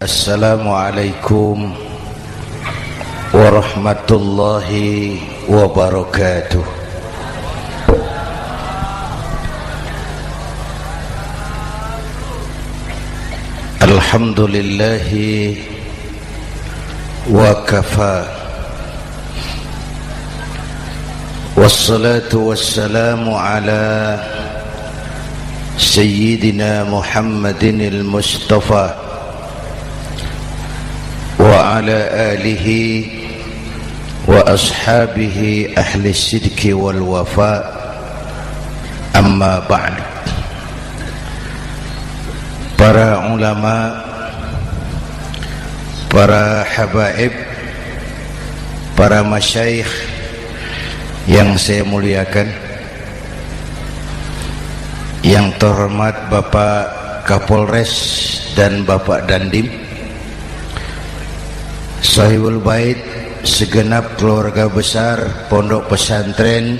Assalamualaikum warahmatullahi wabarakatuh. Alhamdulillahi wa kafa, wassalatu wassalamu ala sayyidina Muhammadin al-Mustafa wa ala alihi wa ashabihi ahli sidqi wal wafa, amma ba'd. Para ulama, para habaib, para masyayikh yang saya muliakan, yang terhormat Bapak Kapolres dan Bapak Dandim, Sahibul Bait, segenap keluarga besar Pondok Pesantren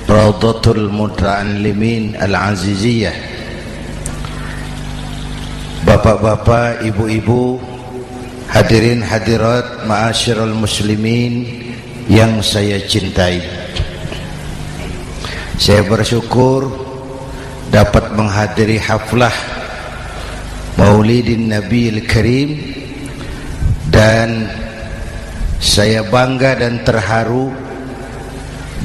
Raudhatul Muta'allimin Al-Aziziyah, bapak-bapak, ibu-ibu, hadirin hadirat ma'asyiral muslimin yang saya cintai. Saya bersyukur dapat menghadiri haflah Maulidin Nabiil Karim, dan saya bangga dan terharu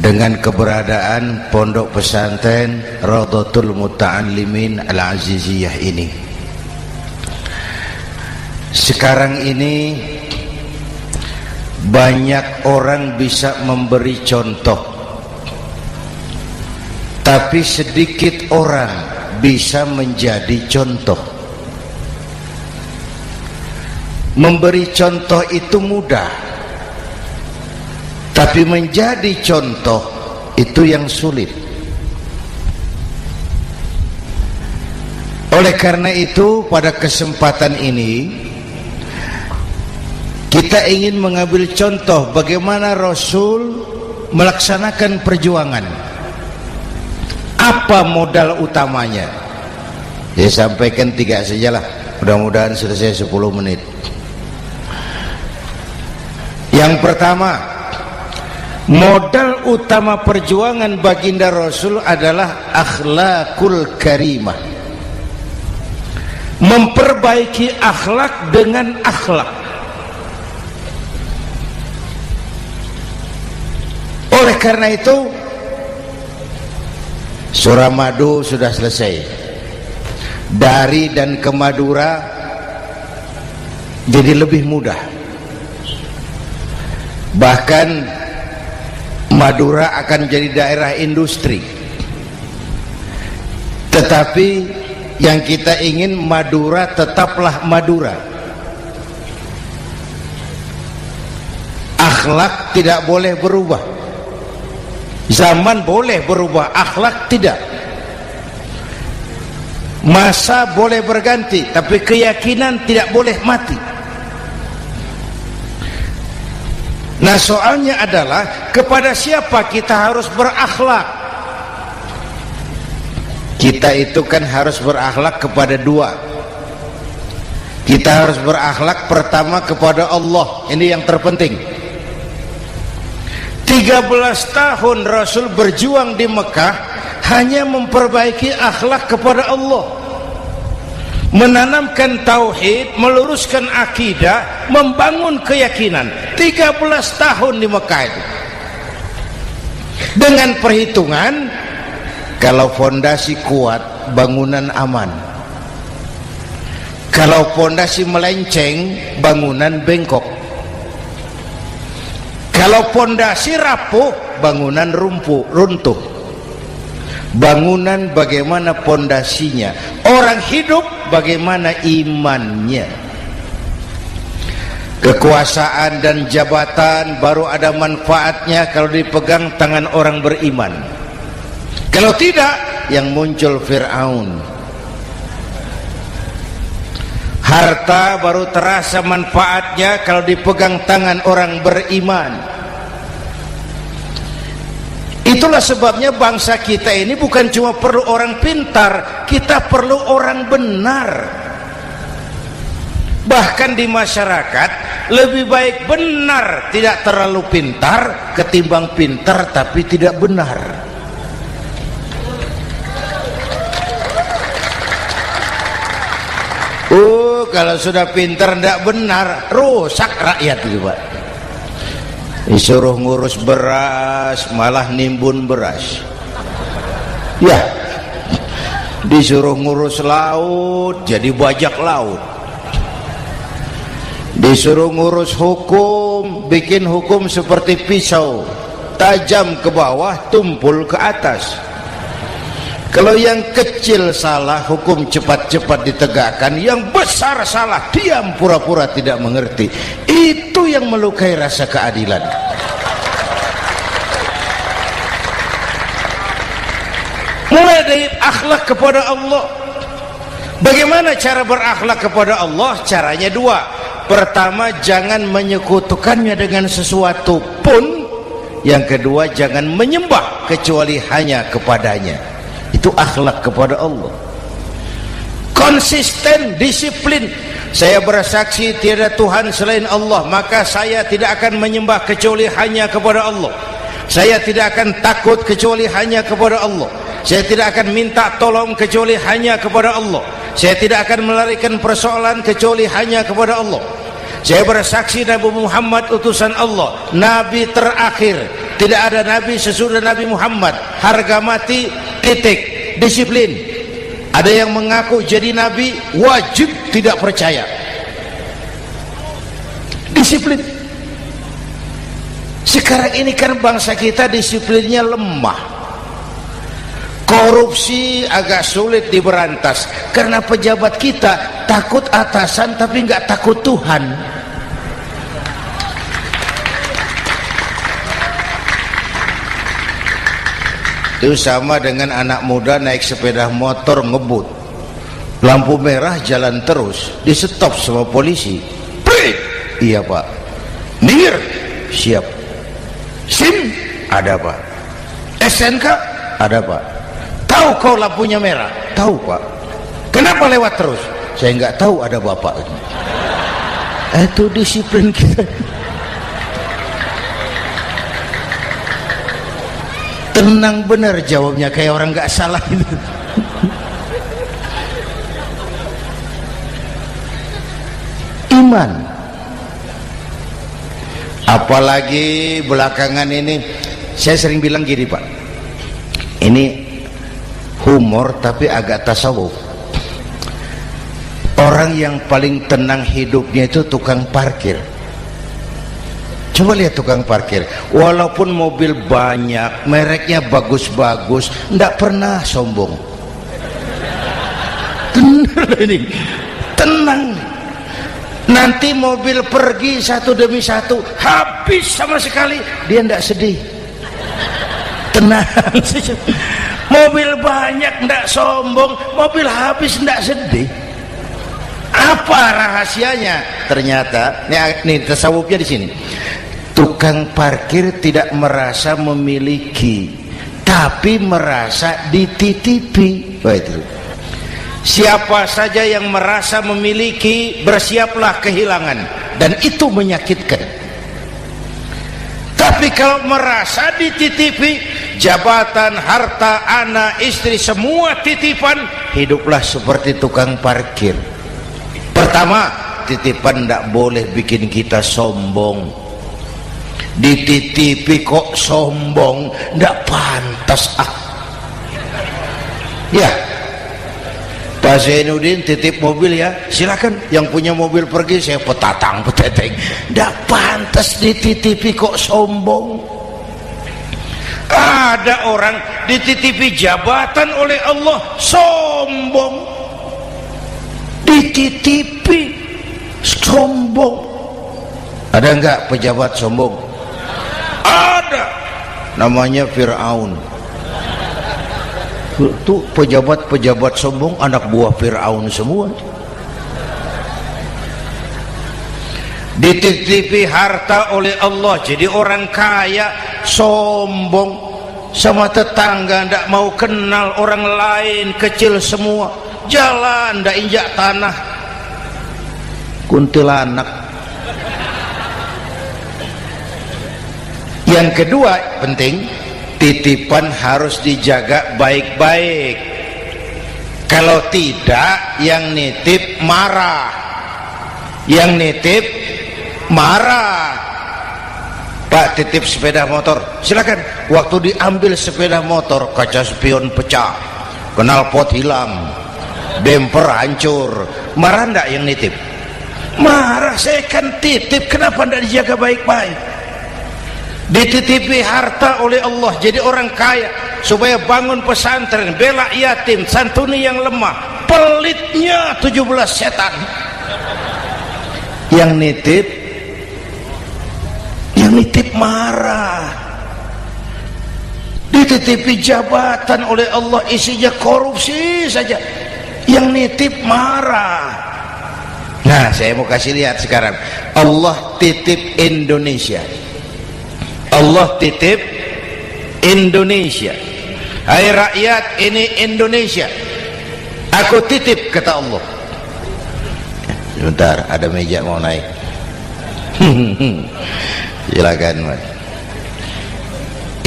dengan keberadaan Pondok Pesantren Raudhatul Muta'allimin Al-Aziziyah ini. Sekarang ini banyak orang bisa memberi contoh, tapi sedikit orang bisa menjadi contoh. Memberi contoh itu mudah, tapi menjadi contoh itu yang sulit. Oleh karena itu, pada kesempatan ini kita ingin mengambil contoh bagaimana Rasul melaksanakan perjuangan. Apa modal utamanya? Saya sampaikan 3 sajalah, mudah-mudahan selesai 10 menit. Yang pertama, modal utama perjuangan baginda Rasul adalah akhlakul karimah. Memperbaiki akhlak dengan akhlak. Oleh karena itu, surah Madu sudah selesai. Dari dan ke Madura jadi lebih mudah. Bahkan Madura akan jadi daerah industri. Tetapi yang kita ingin, Madura tetaplah Madura. Akhlak tidak boleh berubah. Zaman boleh berubah, akhlak tidak. Masa boleh berganti, tapi keyakinan tidak boleh mati. Nah, soalnya adalah kepada siapa kita harus berakhlak. Kita itu kan harus berakhlak kepada 2. Kita harus berakhlak pertama kepada Allah. Ini yang terpenting. 13 tahun Rasul berjuang di Mekah hanya memperbaiki akhlak kepada Allah, menanamkan tauhid, meluruskan akidah, membangun keyakinan. 13 tahun di Mekah itu, dengan perhitungan kalau fondasi kuat, bangunan aman. Kalau fondasi melenceng, bangunan bengkok. Kalau fondasi rapuh, bangunan runtuh. Bangunan bagaimana fondasinya, orang hidup bagaimana imannya. Kekuasaan dan jabatan baru ada manfaatnya kalau dipegang tangan orang beriman. Kalau tidak, yang muncul Fir'aun. Harta baru terasa manfaatnya kalau dipegang tangan orang beriman. Itulah sebabnya bangsa kita ini bukan cuma perlu orang pintar, kita perlu orang benar. Bahkan di masyarakat lebih baik benar tidak terlalu pintar ketimbang pintar tapi tidak benar. Kalau sudah pintar tidak benar, rusak rakyat itu Pak. Disuruh ngurus beras malah nimbun beras, ya. Disuruh ngurus laut jadi bajak laut. Disuruh ngurus hukum, bikin hukum seperti pisau, tajam ke bawah, tumpul ke atas. Kalau yang kecil salah, hukum cepat-cepat ditegakkan. Yang besar salah, diam pura-pura tidak mengerti. Itu yang melukai rasa keadilan. Mulai dari akhlak kepada Allah. Bagaimana cara berakhlak kepada Allah? Caranya dua. Pertama, jangan menyekutukannya dengan sesuatu pun. Yang kedua, jangan menyembah kecuali hanya kepadanya. Itu akhlak kepada Allah. Konsisten, disiplin. Saya bersaksi tiada Tuhan selain Allah, maka saya tidak akan menyembah kecuali hanya kepada Allah. Saya tidak akan takut kecuali hanya kepada Allah. Saya tidak akan minta tolong kecuali hanya kepada Allah. Saya tidak akan melarikan persoalan kecuali hanya kepada Allah. Saya bersaksi Nabi Muhammad utusan Allah, Nabi terakhir. Tidak ada Nabi sesudah Nabi Muhammad. Harga mati, titik. Disiplin. Ada yang mengaku jadi Nabi, wajib tidak percaya. Disiplin. Sekarang ini kan bangsa kita disiplinnya lemah. Korupsi agak sulit diberantas karena pejabat kita takut atasan tapi nggak takut Tuhan. Itu sama dengan anak muda naik sepeda motor ngebut, lampu merah jalan terus, di stop sama polisi. Break. Iya Pak. Minggir. Siap. SIM ada Pak. SNK ada Pak. Tahu kau lampunya merah? Tahu Pak. Kenapa lewat terus? Saya nggak tahu, ada bapak. Itu disiplin kita. Tenang benar jawabnya, kayak orang nggak salah itu. Iman. Apalagi belakangan ini saya sering bilang gini Pak, ini humor tapi agak tasawuf. Orang yang paling tenang hidupnya itu tukang parkir. Coba lihat tukang parkir, walaupun mobil banyak, mereknya bagus-bagus, tidak pernah sombong. Tenang ini, tenang. Nanti mobil pergi satu demi satu, habis sama sekali, dia tidak sedih. Tenang. Mobil banyak tidak sombong, mobil habis tidak sedih. Apa rahasianya? Ternyata, nih tasawufnya di sini. Tukang parkir tidak merasa memiliki, tapi merasa dititipi. Wah, itu. Siapa saja yang merasa memiliki, bersiaplah kehilangan, dan itu menyakitkan. Tapi kalau merasa dititipi, jabatan, harta, anak, istri, semua titipan, hiduplah seperti tukang parkir. Pertama, titipan tidak boleh bikin kita sombong. Dititipi kok sombong, tidak pantas ya. Pak Zainuddin titip mobil ya, silakan. Yang punya mobil pergi, saya petatang peteteng. Tidak pantas dititipi kok sombong. Ada orang dititipi jabatan oleh Allah sombong. Dititipi sombong. Ada enggak pejabat sombong? Ada. Namanya Fir'aun. Itu pejabat-pejabat sombong anak buah Fir'aun semua. Dititipi harta oleh Allah, jadi orang kaya sombong, sama tetangga tidak mau kenal, orang lain kecil semua, jalan tidak injak tanah. kuntilanak. Yang kedua penting, titipan harus dijaga baik-baik. Kalau tidak, yang nitip marah. Yang nitip marah. Pak, titip sepeda motor, silakan. Waktu diambil sepeda motor, kaca spion pecah, knalpot hilang, bemper hancur. Marah enggak yang nitip? Marah. Saya kan titip, kenapa enggak dijaga baik-baik? Dititipi harta oleh Allah jadi orang kaya supaya bangun pesantren, bela yatim, santuni yang lemah. Pelitnya 17 setan. Yang nitip marah. Dititipi jabatan oleh Allah isinya korupsi saja, yang nitip marah. Nah, saya mau kasih lihat sekarang. Allah titip Indonesia. Allah titip Indonesia. Hai rakyat, ini Indonesia, aku titip, kata Allah. Sebentar, ada meja mau naik. Silakan, Mas.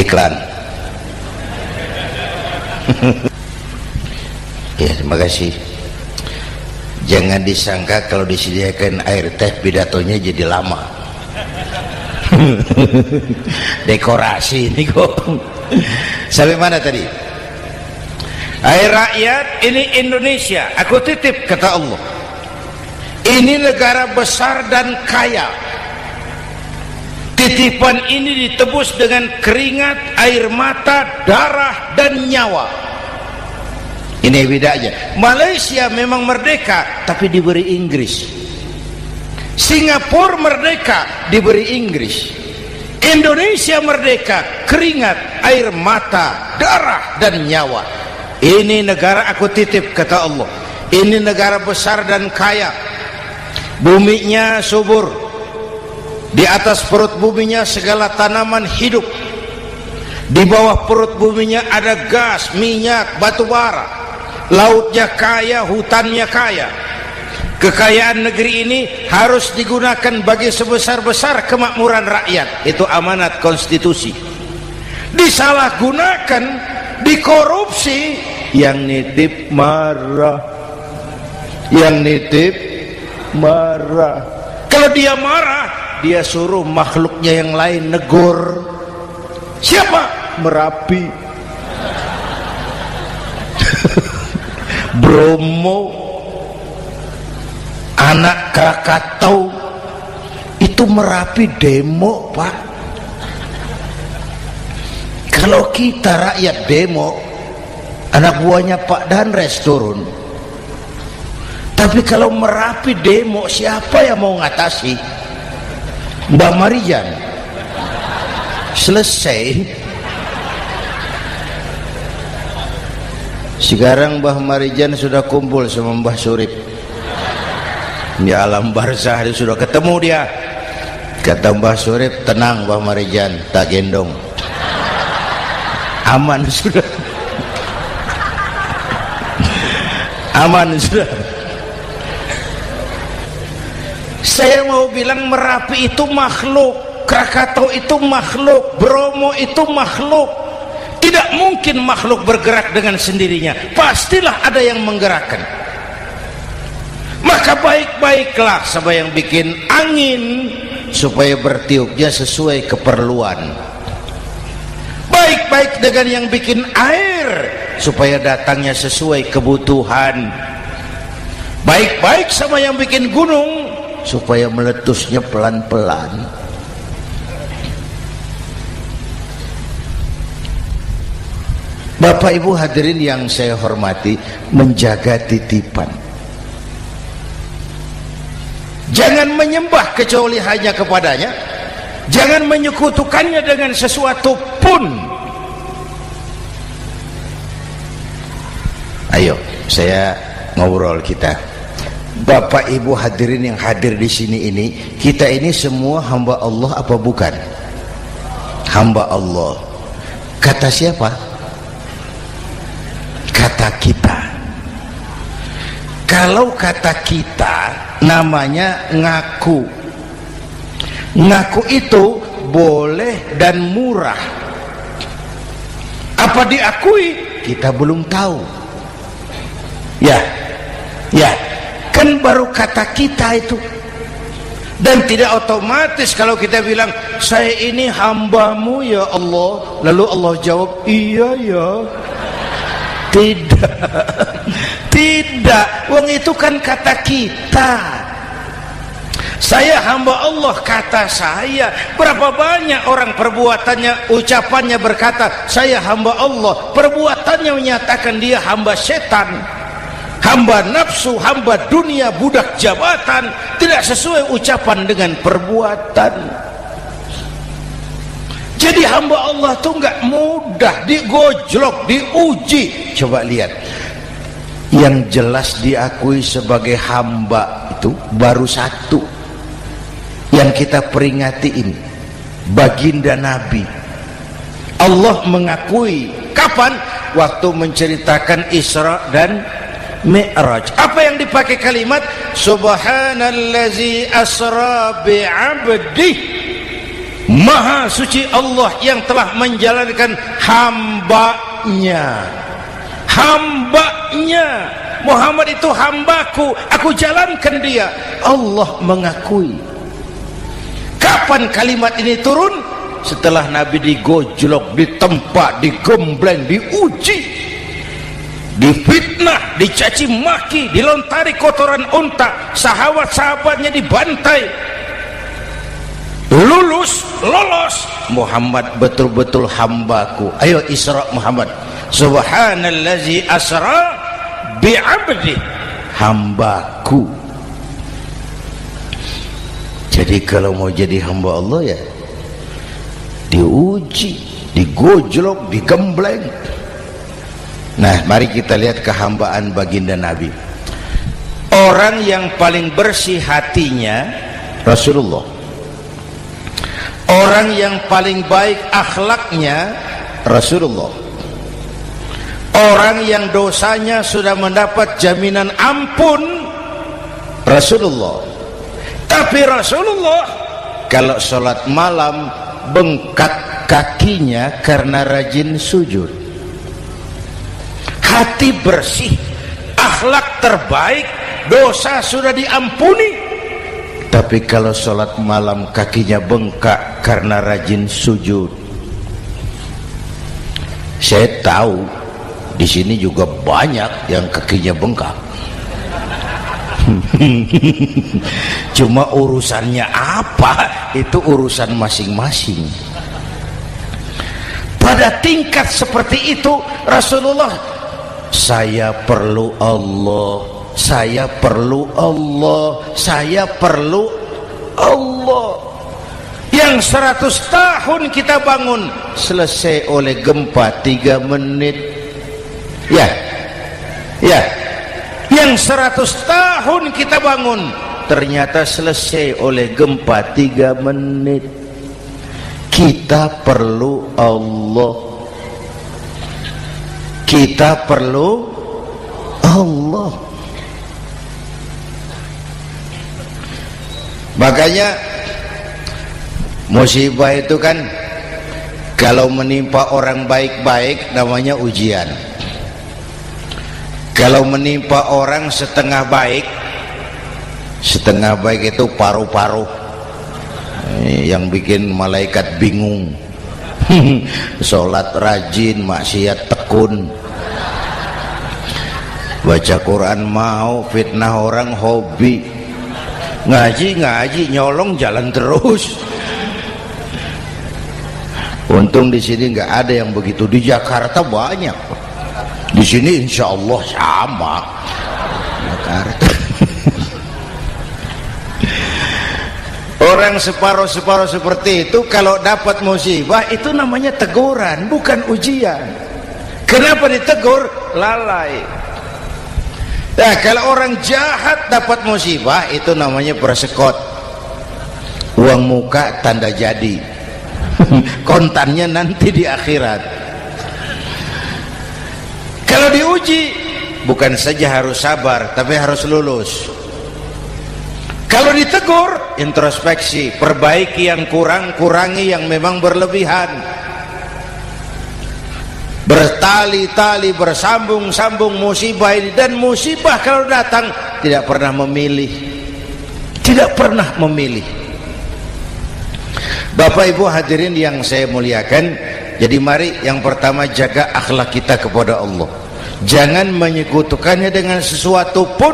Iklan. Ya, terima kasih. Jangan disangka kalau disediakan air teh pidatonya jadi lama. Dekorasi ini kok. Sampai mana tadi? Hai rakyat, ini Indonesia, aku titip, kata Allah. Ini negara besar dan kaya. Titipan ini ditebus dengan keringat, air mata, darah, dan nyawa. Ini bedanya. Malaysia memang merdeka, tapi diberi Inggris. Singapura merdeka, diberi Inggris. Indonesia merdeka, keringat, air mata, darah, dan nyawa. Ini negara aku titip, kata Allah. Ini negara besar dan kaya. Buminya subur. Di atas perut buminya segala tanaman hidup. Di bawah perut buminya ada gas, minyak, batu bara. Lautnya kaya, hutannya kaya. Kekayaan negeri ini harus digunakan bagi sebesar-besar kemakmuran rakyat. Itu amanat konstitusi. Disalahgunakan, dikorupsi, yang nitip marah. Yang nitip marah. Kalau dia marah, dia suruh makhluknya yang lain negur. Siapa? Merapi, Bromo, anak Krakatau. Itu Merapi demo, Pak. Kalau kita rakyat demo, anak buahnya Pak Danres turun. Tapi kalau Merapi demo, siapa yang mau ngatasi? Mbak Marijan. Selesai. Sekarang Mbah Marijan sudah kumpul sama Mbah Surip di alam barzah, dia sudah ketemu dia. Kata Mbah Surip, tenang Mbah Marijan, tak gendong, aman sudah. Aman sudah. Saya mau bilang Merapi itu makhluk, Krakatau itu makhluk, Bromo itu makhluk. Tidak mungkin makhluk bergerak dengan sendirinya, pastilah ada yang menggerakkan. Maka baik-baiklah sama yang bikin angin supaya bertiupnya sesuai keperluan. Baik-baik dengan yang bikin air supaya datangnya sesuai kebutuhan. Baik-baik sama yang bikin gunung supaya meletusnya pelan-pelan. Bapak Ibu hadirin yang saya hormati, menjaga titipan. Jangan menyembah kecuali hanya kepadanya. Jangan menyekutukannya dengan sesuatu pun. Ayo, saya ngobrol kita. Bapak Ibu hadirin yang hadir di sini ini, kita ini semua hamba Allah apa bukan? Hamba Allah. Kata siapa? Kata kita. Kalau kata kita namanya ngaku. Ngaku itu boleh dan murah. Apa diakui? Kita belum tahu. Ya, kan baru kata kita itu. Dan tidak otomatis kalau kita bilang saya ini hambamu ya Allah, lalu Allah jawab iya ya. Tidak, wong itu kan kata kita. Saya hamba Allah, kata saya. Berapa banyak orang perbuatannya, ucapannya berkata saya hamba Allah, perbuatannya menyatakan dia hamba setan, hamba nafsu, hamba dunia, budak jabatan. Tidak sesuai ucapan dengan perbuatan. Jadi hamba Allah tuh nggak mudah, digojlok, diuji. Coba lihat, yang jelas diakui sebagai hamba itu baru satu yang kita peringati ini, baginda Nabi. Allah mengakui kapan? Waktu menceritakan Isra dan Mi'raj. Apa yang dipakai kalimat? Subhanallazi asra bi'abdih. Maha suci Allah yang telah menjalankan hambanya. Hambanya. Muhammad itu hambaku, aku jalankan dia. Allah mengakui. Kapan kalimat ini turun? Setelah Nabi digojlok, ditempa, digembleng, diuji, difitnah, dicaci maki, dilontari kotoran unta, sahabat-sahabatnya dibantai. Lolos, Muhammad betul-betul hambaku. Ayo Isra Muhammad. Subhanallazi asra bi'abdi, hambaku. Jadi kalau mau jadi hamba Allah ya diuji, digojlok, digembleng. Nah, mari kita lihat kehambaan baginda Nabi. Orang yang paling bersih hatinya Rasulullah. Orang yang paling baik akhlaknya Rasulullah. Orang yang dosanya sudah mendapat jaminan ampun Rasulullah. Tapi Rasulullah kalau sholat malam bengkak kakinya karena rajin sujud. Hati bersih, akhlak terbaik, dosa sudah diampuni. Tapi kalau sholat malam kakinya bengkak karena rajin sujud. Saya tahu di sini juga banyak yang kakinya bengkak. Cuma urusannya apa? Itu urusan masing-masing. Pada tingkat seperti itu Rasulullah, saya perlu Allah, saya perlu Allah, saya perlu Allah. Yang 100 tahun kita bangun selesai oleh gempa 3 menit. Ya. Yang 100 tahun kita bangun ternyata selesai oleh gempa 3 menit. Kita perlu Allah, kita perlu Allah. Makanya musibah itu kan kalau menimpa orang baik-baik namanya ujian. Kalau menimpa orang setengah baik itu paru-paru yang bikin malaikat bingung. Sholat rajin, maksiat tekun, baca Quran mau, fitnah orang hobi, ngaji nyolong jalan terus. Untung di sini nggak ada yang begitu. Di Jakarta banyak. Di sini insya Allah sama. Jakarta. Orang separuh-separuh seperti itu kalau dapat musibah itu namanya teguran, bukan ujian. Kenapa ditegur? Lalai. Nah, kalau orang jahat dapat musibah itu namanya persekot. Uang muka tanda jadi. Kontannya nanti di akhirat. Kalau diuji bukan saja harus sabar, tapi harus lulus. Kalau ditegur, introspeksi, perbaiki yang kurang, kurangi yang memang berlebihan. Bertali-tali, bersambung-sambung musibah ini, dan musibah kalau datang tidak pernah memilih, tidak pernah memilih. Bapak Ibu hadirin yang saya muliakan, jadi mari yang pertama jaga akhlak kita kepada Allah. Jangan menyekutukannya dengan sesuatu pun,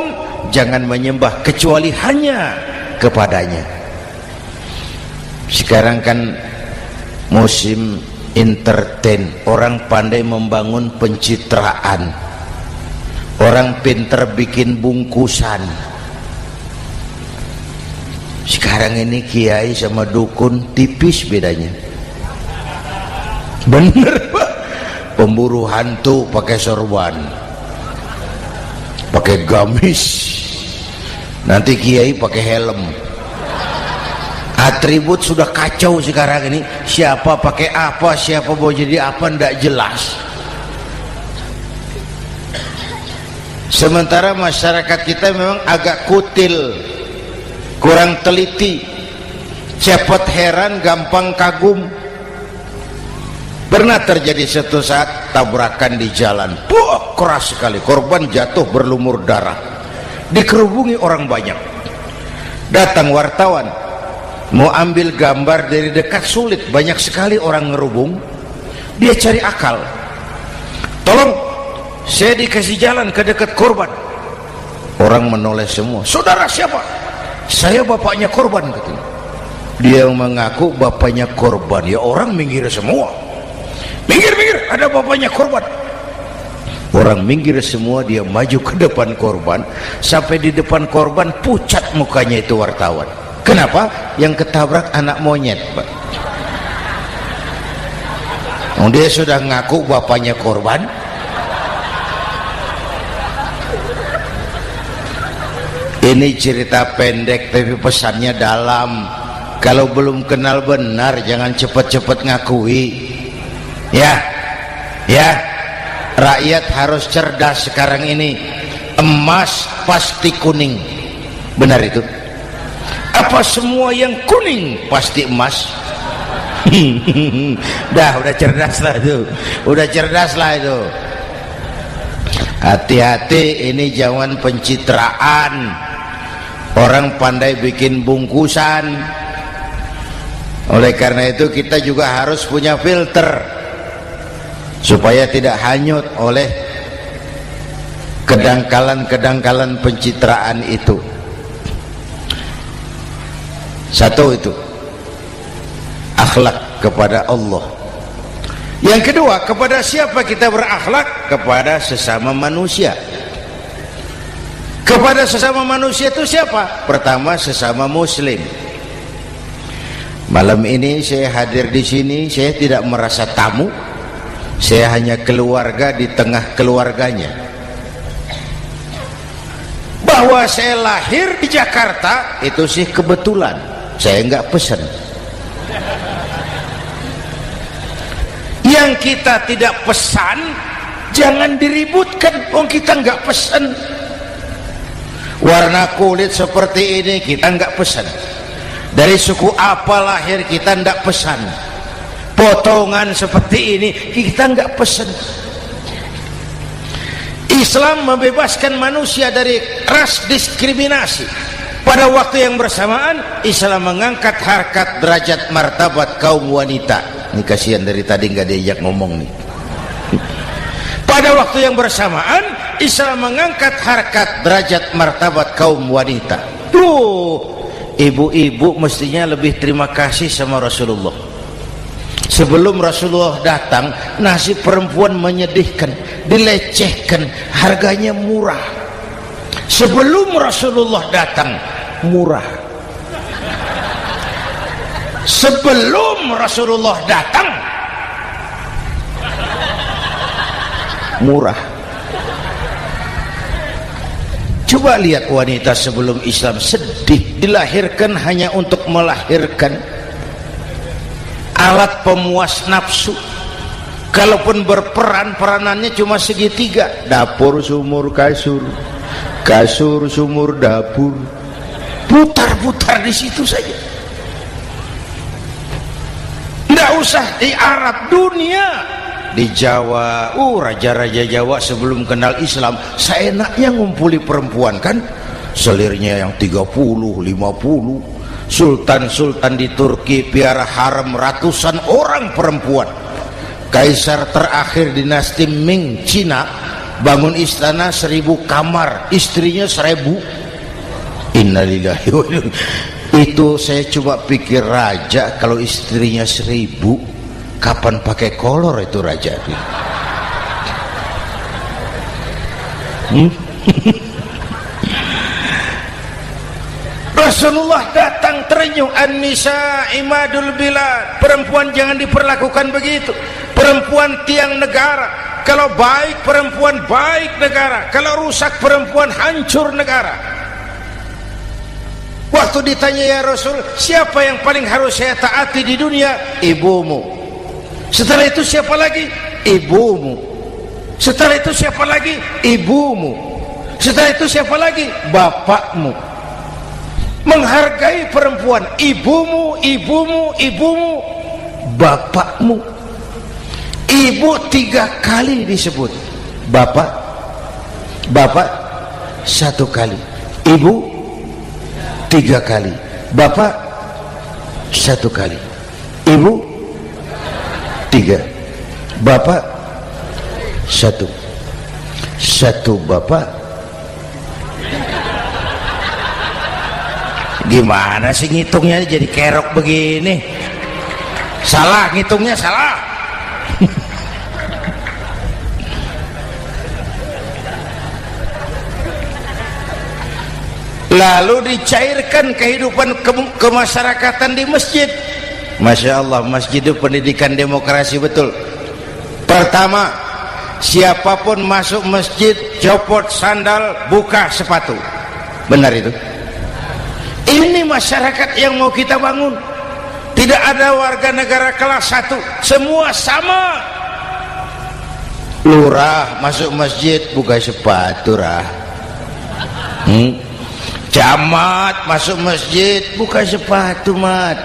jangan menyembah kecuali hanya kepadanya. Sekarang kan musim entertain, orang pandai membangun pencitraan, orang pinter bikin bungkusan. Sekarang ini kiai sama dukun tipis bedanya. Bener Pak, pemburu hantu pakai sorban, pakai gamis, nanti kiai pakai helm. Atribut sudah kacau sekarang ini, siapa pakai apa, siapa mau jadi apa, tidak jelas. Sementara masyarakat kita memang agak kutil, kurang teliti, cepat heran, gampang kagum. Pernah terjadi suatu saat tabrakan di jalan, keras sekali, korban jatuh berlumur darah, dikerubungi orang banyak. Datang wartawan mau ambil gambar dari dekat, sulit, banyak sekali orang ngerubung. Dia cari akal, tolong saya dikasih jalan ke dekat korban. Orang menoleh semua. Saudara siapa? Saya bapaknya korban, katanya. Dia mengaku bapaknya korban. Ya orang minggir semua, minggir, ada bapaknya korban. Orang minggir semua, dia maju ke depan korban. Sampai di depan korban pucat mukanya itu wartawan. Kenapa? Yang ketabrak anak monyet, Pak. Dia sudah ngaku bapaknya korban. Ini cerita pendek tapi pesannya dalam. Kalau belum kenal benar jangan cepat-cepat ngakui. Ya, rakyat harus cerdas sekarang ini. Emas pasti kuning, benar itu? Apa semua yang kuning pasti emas? udah cerdas lah itu, itu. Hati-hati, ini jangan pencitraan. Orang pandai bikin bungkusan. Oleh karena itu kita juga harus punya filter supaya tidak hanyut oleh kedangkalan-kedangkalan pencitraan itu. Satu itu akhlak kepada Allah. Yang kedua, kepada siapa kita berakhlak? Kepada sesama manusia. Kepada sesama manusia itu siapa? Pertama, sesama muslim. Malam ini saya hadir di sini, saya tidak merasa tamu. Saya hanya keluarga di tengah keluarganya. Bahwa saya lahir di Jakarta itu sih kebetulan. Saya enggak pesan. Yang kita tidak pesan jangan diributkan. Kita enggak pesan. Warna kulit seperti ini kita enggak pesan. Dari suku apa lahir kita enggak pesan. Potongan seperti ini kita enggak pesan. Islam membebaskan manusia dari ras diskriminasi. Pada waktu yang bersamaan Islam mengangkat harkat, derajat, martabat kaum wanita. Ini kasihan dari tadi nggak diajak ngomong nih. Pada waktu yang bersamaan Islam mengangkat harkat, derajat, martabat kaum wanita. Ibu-ibu mestinya lebih terima kasih sama Rasulullah. Sebelum Rasulullah datang, nasib perempuan menyedihkan, dilecehkan, harganya murah. Sebelum Rasulullah datang, murah. Sebelum Rasulullah datang, murah. Coba lihat wanita sebelum Islam, sedih, dilahirkan hanya untuk melahirkan, alat pemuas nafsu. Kalaupun berperan, peranannya cuma segitiga, dapur sumur kasur, kasur sumur dapur, putar-putar di situ saja. Nggak usah di Arab, dunia, di Jawa, raja-raja Jawa sebelum kenal Islam seenaknya ngumpuli perempuan kan, selirnya yang 30, 50. Sultan-sultan di Turki piara harem ratusan orang perempuan. Kaisar terakhir dinasti Ming Cina bangun istana 1000 kamar, istrinya 1000. Innalillahi wa inna. Itu saya cuma pikir, raja kalau istrinya 1000, kapan pakai kolor itu raja? Rasulullah datang terenyuh, an-nisa imadul bilad, perempuan jangan diperlakukan begitu, perempuan tiang negara, kalau baik perempuan baik negara, kalau rusak perempuan hancur negara. Waktu ditanya, ya Rasul, siapa yang paling harus saya taati di dunia? Ibumu. Setelah itu siapa lagi? Ibumu. Setelah itu siapa lagi? Ibumu. Setelah itu siapa lagi? Bapakmu. Menghargai perempuan, ibumu, ibumu, ibumu, bapakmu. Ibu 3 kali disebut, bapak 1 kali, ibu 3 kali, bapak 1 kali, ibu 3, bapak 1 bapak. Gimana sih ngitungnya jadi kerok begini? Salah ngitungnya, salah. Lalu dicairkan kehidupan kemasyarakatan di masjid. Masya Allah, masjid itu pendidikan demokrasi betul. Pertama, siapapun masuk masjid copot sandal, buka sepatu. Benar itu? Ini masyarakat yang mau kita bangun. Tidak ada warga negara kelas 1, semua sama. Lurah masuk masjid buka sepatu, rah. Camat masuk masjid buka sepatu, mat.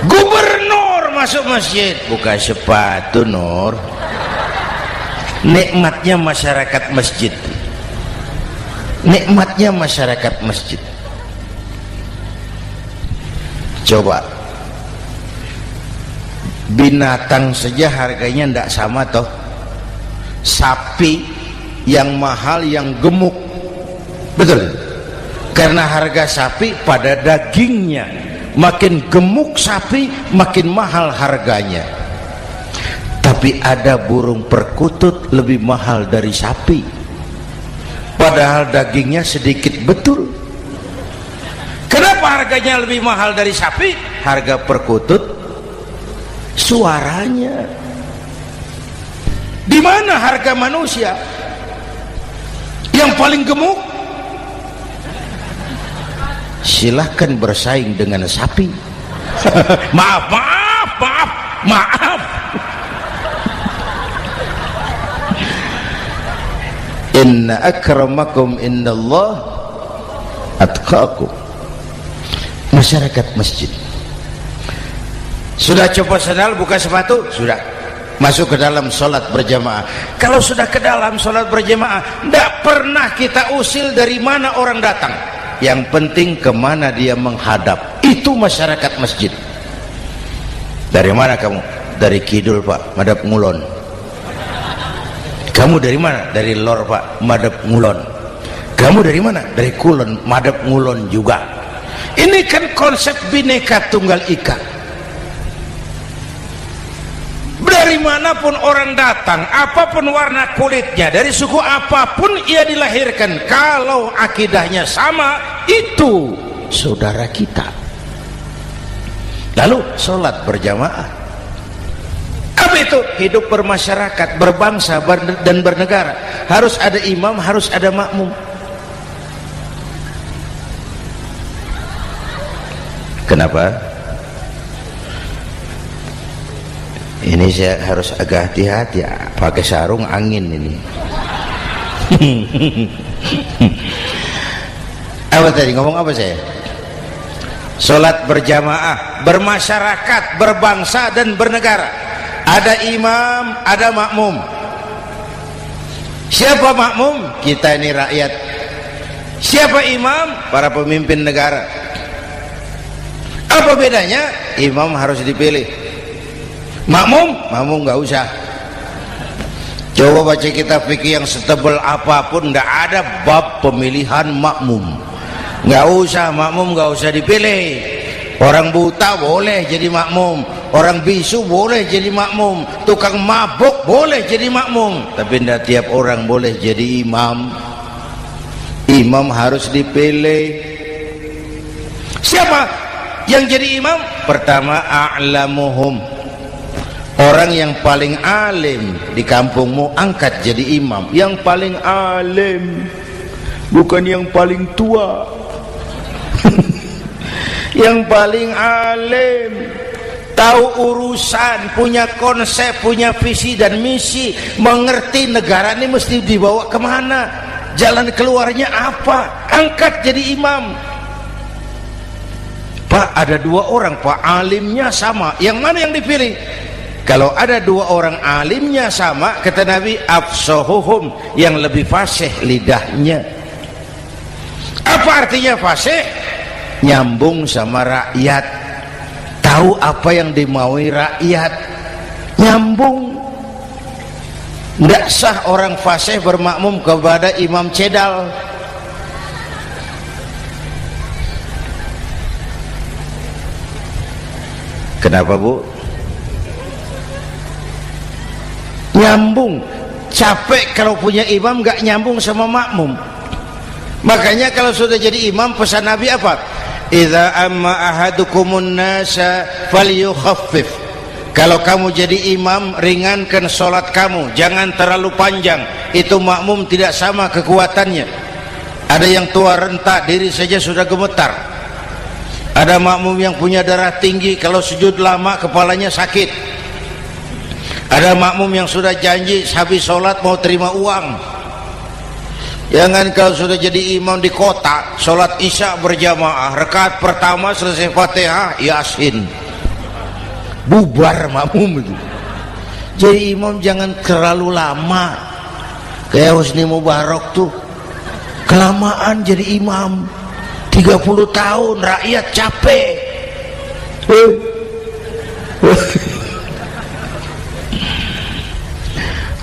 Gubernur masuk masjid buka sepatu, Nur. Nikmatnya masyarakat masjid, nikmatnya masyarakat masjid. Coba binatang saja harganya tidak sama toh. Sapi yang mahal yang gemuk, betul, karena harga sapi pada dagingnya. Makin gemuk sapi makin mahal harganya. Tapi ada burung perkutut lebih mahal dari sapi, padahal dagingnya sedikit, betul. Kenapa harganya lebih mahal dari sapi? Harga perkutut suaranya. Di mana harga manusia yang paling gemuk? Silahkan bersaing dengan sapi. Maaf. Inna akramakum indallah atqakum. Masyarakat masjid sudah copot sandal, buka sepatu, sudah masuk ke dalam sholat berjamaah. Kalau sudah ke dalam sholat berjamaah, tidak pernah kita usil dari mana orang datang, yang penting kemana dia menghadap. Itu masyarakat masjid. Dari mana kamu? Dari kidul, Pak, madhab ngulon. Kamu dari mana? Dari lor, Pak, madhab ngulon. Kamu dari mana? Dari kulon, madhab ngulon juga. Ini kan konsep Bhinneka Tunggal Ika. Dari manapun orang datang, apapun warna kulitnya, dari suku apapun ia dilahirkan, kalau akidahnya sama, itu saudara kita. Lalu sholat berjamaah. Apa itu? Hidup bermasyarakat, berbangsa dan bernegara. Harus ada imam, harus ada makmum. Kenapa? Ini saya harus agak hati-hati ya, pakai sarung angin ini. Apa tadi ngomong apa saya? Sholat berjamaah, bermasyarakat, berbangsa dan bernegara. Ada imam, ada makmum. Siapa makmum? Kita ini rakyat. Siapa imam? Para pemimpin negara. Apa bedanya? Imam harus dipilih. Makmum nggak usah. Coba baca kitab fikih yang setebal apapun, nggak ada bab pemilihan makmum. Nggak usah, makmum nggak usah dipilih. Orang buta boleh jadi makmum, orang bisu boleh jadi makmum, tukang mabuk boleh jadi makmum, tapi tidak tiap orang boleh jadi imam. Imam harus dipilih. Siapa yang jadi imam? Pertama, a'lamuhum, orang yang paling alim di kampungmu angkat jadi imam. Yang paling alim, bukan yang paling tua. Yang paling alim, tahu urusan, punya konsep, punya visi dan misi, mengerti negara ini mesti dibawa kemana, jalan keluarnya apa, angkat jadi imam. Pak, ada dua orang Pak, alimnya sama, yang mana yang dipilih? Kalau ada dua orang alimnya sama, kata Nabi, afsahuhum, yang lebih fasih lidahnya. Apa artinya fasih? Nyambung sama rakyat, tahu apa yang dimaui rakyat, nyambung. Tidak sah orang fasih bermakmum kepada imam cedal. Kenapa Bu? Nyambung. Capek kalau punya imam gak nyambung sama makmum. Makanya kalau sudah jadi imam, pesan Nabi apa? Idza amma ahadukumun nasa falyukhaffif. Kalau kamu jadi imam, ringankan sholat kamu, jangan terlalu panjang. Itu makmum tidak sama kekuatannya. Ada yang tua renta, diri saja sudah gemetar. Ada makmum yang punya darah tinggi, kalau sujud lama kepalanya sakit. Ada makmum yang sudah janji habis sholat mau terima uang. Jangan kalau sudah jadi imam di kota, sholat isya berjamaah, rakaat pertama selesai Fatihah, Yasin, bubar makmum itu. Jadi imam jangan terlalu lama, kayak Husni Mubarak tuh kelamaan jadi imam 30 tahun, rakyat capek.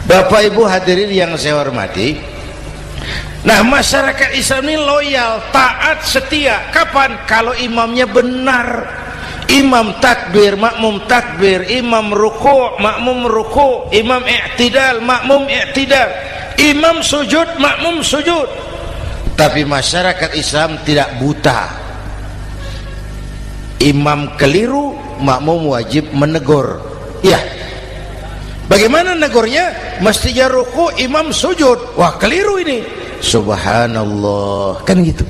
Bapak Ibu hadirin yang saya hormati, nah masyarakat Islam ini loyal, taat, setia. Kapan? Kalau imamnya benar. Imam takbir, makmum takbir, imam ruku', makmum ruku', imam i'tidal, makmum i'tidal, imam sujud, makmum sujud. Tapi masyarakat Islam tidak buta. Imam keliru, makmum wajib menegur. Ya, bagaimana negurnya? Mestinya ruku', imam sujud. Wah, keliru ini. Subhanallah, kan gitu.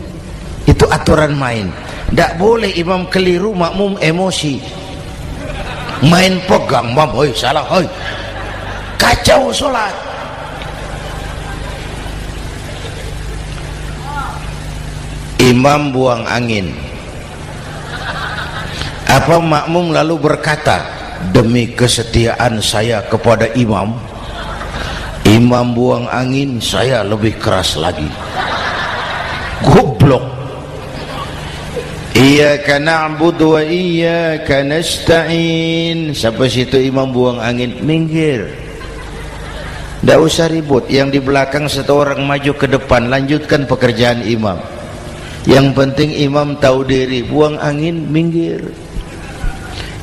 Itu aturan main. Tidak boleh imam keliru, makmum emosi, main pegang, mam, hoi salah, hoi, kacau sholat. Imam buang angin, apa makmum lalu berkata, demi kesetiaan saya kepada imam, imam buang angin, saya lebih keras lagi. Goblok. Iyyaka na'budu wa iyyaka nasta'in. Sampai situ imam buang angin, minggir, tidak usah ribut. Yang di belakang satu orang maju ke depan, lanjutkan pekerjaan imam. Yang penting imam tahu diri, buang angin, minggir.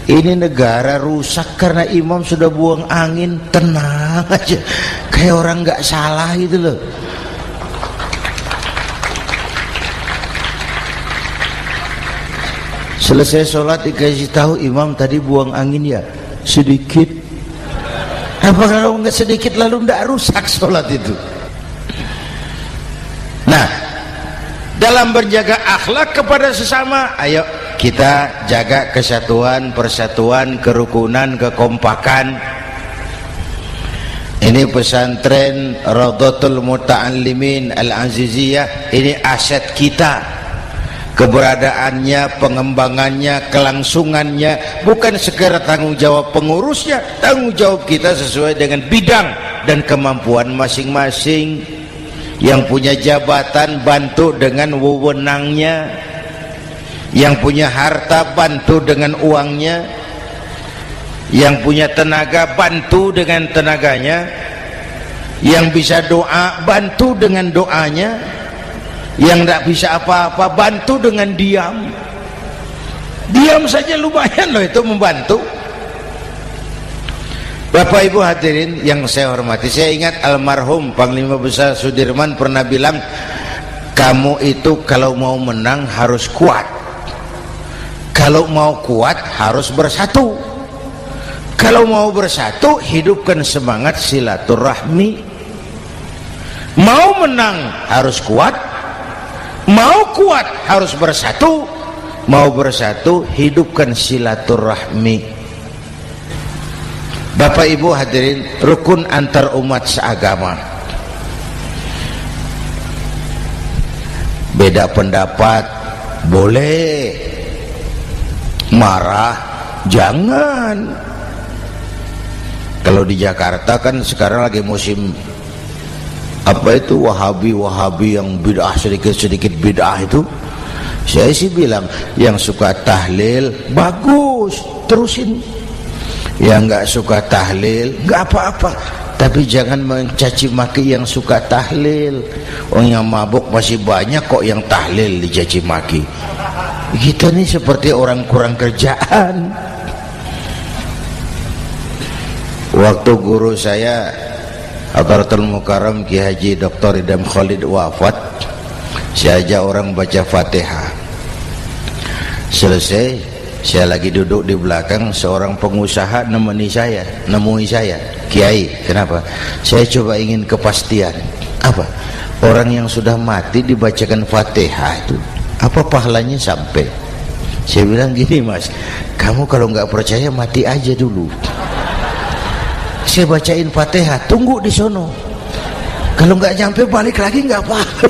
Ini negara rusak karena imam sudah buang angin. Tenang aja, kayak orang nggak salah gitu loh. Selesai sholat dikasih tahu, imam tadi buang angin ya sedikit. Apa kalau nggak sedikit lalu nggak rusak sholat itu? Nah, dalam berjaga akhlak kepada sesama, ayo kita jaga kesatuan, persatuan, kerukunan, kekompakan. Ini pesantren Raudhatul Muta'allimin Al-Aziziyah, ini aset kita. Keberadaannya, pengembangannya, kelangsungannya bukan sekedar tanggung jawab pengurusnya, tanggung jawab kita sesuai dengan bidang dan kemampuan masing-masing. Yang punya jabatan bantu dengan wewenangnya, yang punya harta bantu dengan uangnya, yang punya tenaga bantu dengan tenaganya, yang bisa doa bantu dengan doanya, yang tidak bisa apa-apa bantu dengan diam. Diam saja lumayan loh itu membantu. Bapak Ibu hadirin yang saya hormati, saya ingat almarhum Panglima Besar Sudirman pernah bilang, kamu itu kalau mau menang harus kuat, kalau mau kuat harus bersatu, kalau mau bersatu hidupkan semangat silaturahmi. Mau menang harus kuat, mau kuat harus bersatu, mau bersatu hidupkan silaturahmi. Bapak Ibu hadirin, rukun antar umat seagama. Beda pendapat boleh, marah jangan. Kalau di Jakarta kan sekarang lagi musim apa itu wahabi yang bid'ah, sedikit bid'ah itu. Saya sih bilang yang suka tahlil bagus, terusin. Yang nggak suka tahlil nggak apa-apa, tapi jangan mencaci maki yang suka tahlil. Orang yang mabuk masih banyak kok yang tahlil dicaci maki. Kita nih seperti orang kurang kerjaan. Waktu guru saya Hadratul Mukarram Ki Haji Dr. Idham Khalid wafat, saya ajak orang baca Fatihah. Selesai, saya lagi duduk di belakang, seorang pengusaha nemui saya, Kiai, kenapa? Saya coba ingin kepastian. Apa? Orang yang sudah mati dibacakan Fatihah itu, apa pahalanya sampai? Saya bilang gini, Mas, kamu kalau nggak percaya mati aja dulu. Saya bacain Fatihah, tunggu di sono. Kalau nggak nyampe balik lagi nggak apa-apa.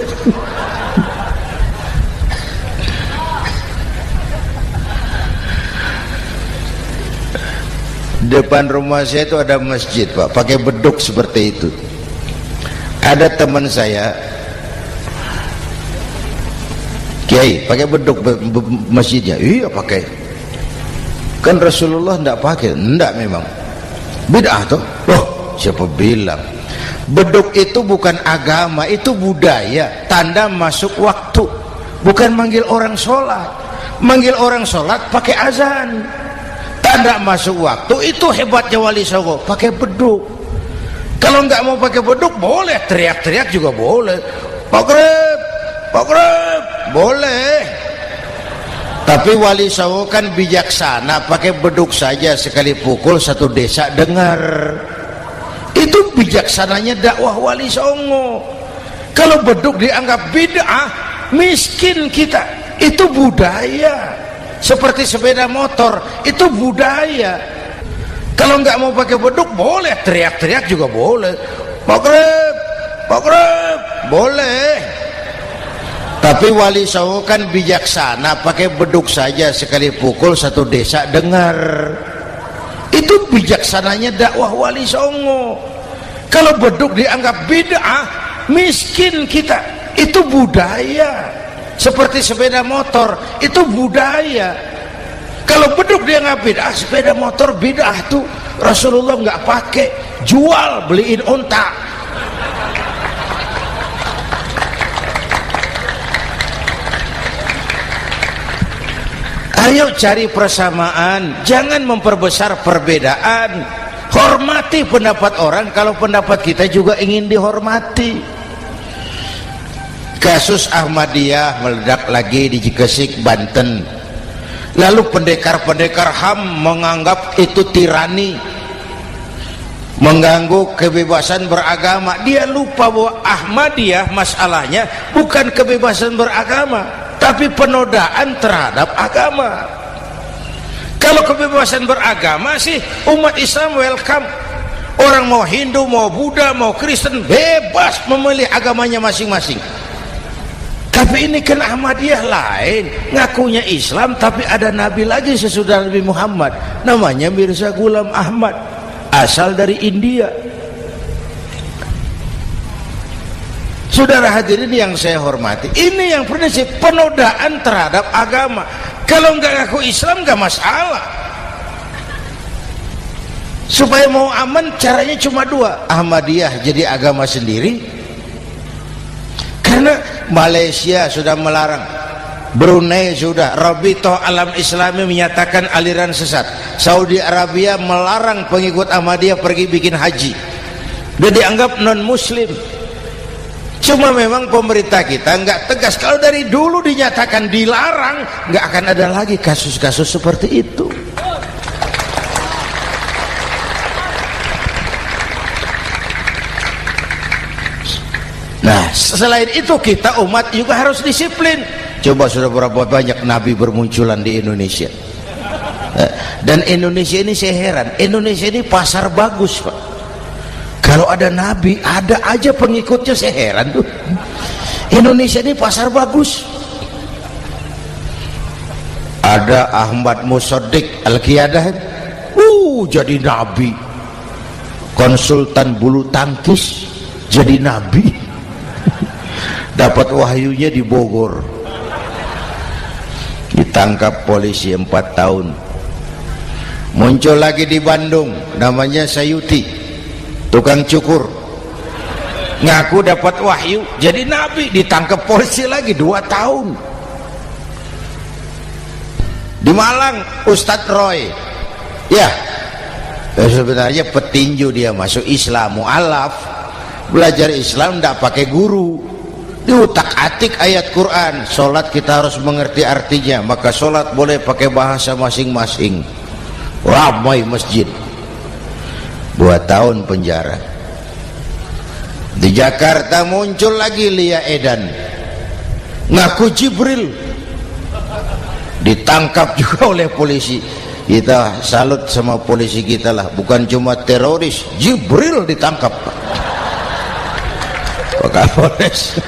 Depan rumah saya itu ada masjid, Pak, pakai beduk seperti itu. Ada teman saya Kiai pakai beduk masjidnya. Iya pakai. Kan Rasulullah enggak pakai. Enggak memang. Bid'ah tuh. Oh, siapa bilang? Beduk itu bukan agama, itu budaya, tanda masuk waktu. Bukan manggil orang sholat. Manggil orang sholat pakai azan. Tanda masuk waktu, itu hebatnya Wali Songo, pakai beduk. Kalau nggak mau pakai beduk boleh, teriak-teriak juga boleh. Maghrib, boleh. Tapi Wali Songo kan bijaksana, pakai beduk saja, sekali pukul satu desa dengar. Itu bijaksananya dakwah Wali Songo. Kalau beduk dianggap bid'ah, miskin kita. Itu budaya. Seperti sepeda motor, itu budaya. Kalau nggak mau pakai beduk boleh, teriak-teriak juga boleh. Maghrib, boleh. Tapi Wali Songo kan bijaksana, pakai beduk saja, sekali pukul satu desa dengar. Itu bijaksananya dakwah Wali Songo. Kalau beduk dianggap bid'ah, miskin kita. Itu budaya. Seperti sepeda motor, itu budaya. Kalau beduk dia nggak bid'ah, sepeda motor bid'ah tuh. Rasulullah nggak pakai, jual, beliin unta. Ayo cari persamaan, jangan memperbesar perbedaan. Hormati pendapat orang kalau pendapat kita juga ingin dihormati. Kasus Ahmadiyah meledak lagi di Cikesik, Banten. Lalu pendekar-pendekar HAM menganggap itu tirani, mengganggu kebebasan beragama. Dia lupa bahwa Ahmadiyah masalahnya bukan kebebasan beragama, tapi penodaan terhadap agama. Kalau kebebasan beragama sih umat Islam welcome. Orang mau Hindu, mau Buddha, mau Kristen bebas memilih agamanya masing-masing. Tapi ini kan Ahmadiyah lain, ngakunya Islam tapi ada nabi lagi sesudah Nabi Muhammad, namanya Mirza Ghulam Ahmad, asal dari India. Saudara hadirin yang saya hormati, ini yang prinsip penodaan terhadap agama. Kalau nggak ngaku Islam nggak masalah. Supaya mau aman caranya cuma dua, Ahmadiyah jadi agama sendiri, karena Malaysia sudah melarang, Brunei sudah, Rabitoh Alam Islami menyatakan aliran sesat, Saudi Arabia melarang pengikut Ahmadiyah pergi bikin haji, dia dianggap non muslim. Cuma memang pemerintah kita nggak tegas. Kalau dari dulu dinyatakan dilarang, nggak akan ada lagi kasus-kasus seperti itu. Nah, selain itu kita umat juga harus disiplin. Coba sudah berapa banyak nabi bermunculan di Indonesia. Dan Indonesia ini saya heran, Indonesia ini pasar bagus, Pak. Kalau ada nabi, ada aja pengikutnya, saya heran tuh. Indonesia ini pasar bagus. Ada Ahmad Musaddiq Al-Qiyadah, jadi nabi. Konsultan bulu tangkis jadi nabi. Dapat wahyunya di Bogor, ditangkap polisi 4 tahun. Muncul lagi di Bandung, namanya Sayuti, tukang cukur, ngaku dapat wahyu jadi nabi, ditangkap polisi lagi 2 tahun. Di Malang Ustadz Roy, ya sebenarnya petinju, dia masuk Islam, mu'alaf, belajar Islam tidak pakai guru, diutak-atik ayat Quran. Sholat kita harus mengerti artinya, maka sholat boleh pakai bahasa masing-masing. Ramai masjid. 2 tahun penjara. Di Jakarta muncul lagi Lia Edan, ngaku Jibril, ditangkap juga oleh polisi. Kita salut sama polisi kita lah, bukan cuma teroris, Jibril ditangkap Pak Kapolres.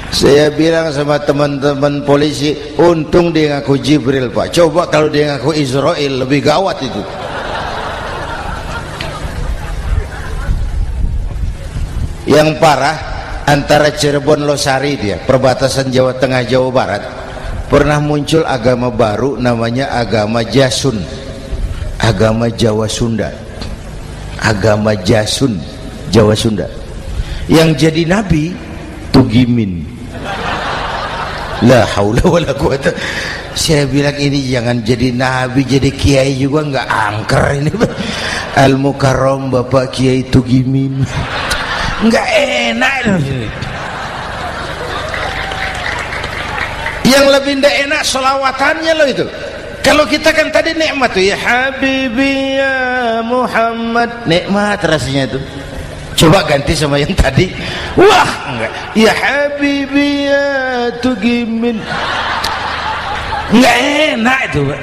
Saya bilang sama teman-teman polisi, untung dia ngaku Jibril, Pak. Coba kalau dia ngaku Israel, lebih gawat itu. Yang parah, antara Cirebon Losari, dia perbatasan Jawa Tengah Jawa Barat, pernah muncul agama baru namanya agama Jasun, agama Jawa Sunda, agama Jasun Jawa Sunda. Yang jadi nabi Tugimin. La haula wala quwata. Saya bilang ini jangan jadi nabi, jadi kiai juga nggak angker ini. Al Mukarram Bapak Kiai Tugimin, nggak enak. Yang lebih ndak enak selawatannya loh itu. Kalau kita kan tadi nikmat tuh, ya Habibi ya Muhammad, nikmat rasanya itu. Coba ganti sama yang tadi, wah enggak, ya Habibi ya Tugimin, enggak enak itu, Pak.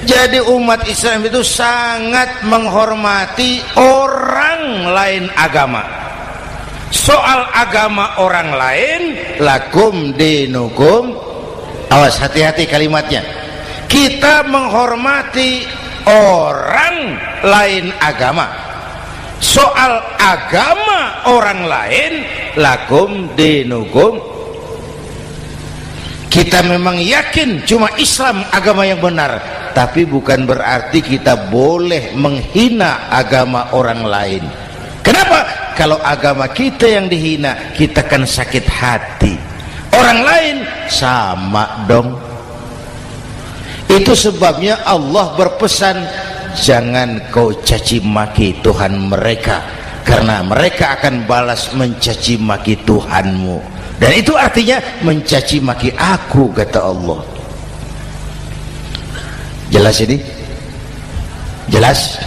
Jadi umat Islam itu sangat menghormati orang lain agama. Soal agama orang lain, lakum dinukum, awas hati-hati kalimatnya. Kita menghormati orang lain agama. Soal agama orang lain, lakum dinukum. Kita memang yakin cuma Islam agama yang benar, tapi bukan berarti kita boleh menghina agama orang lain. Kenapa? Kalau agama kita yang dihina, kita kan sakit hati. Orang lain sama dong. Itu sebabnya Allah berpesan, jangan kau caci maki Tuhan mereka, karena mereka akan balas mencaci maki Tuhanmu. Dan itu artinya mencaci maki aku, kata Allah. Jelas ini? Jelas?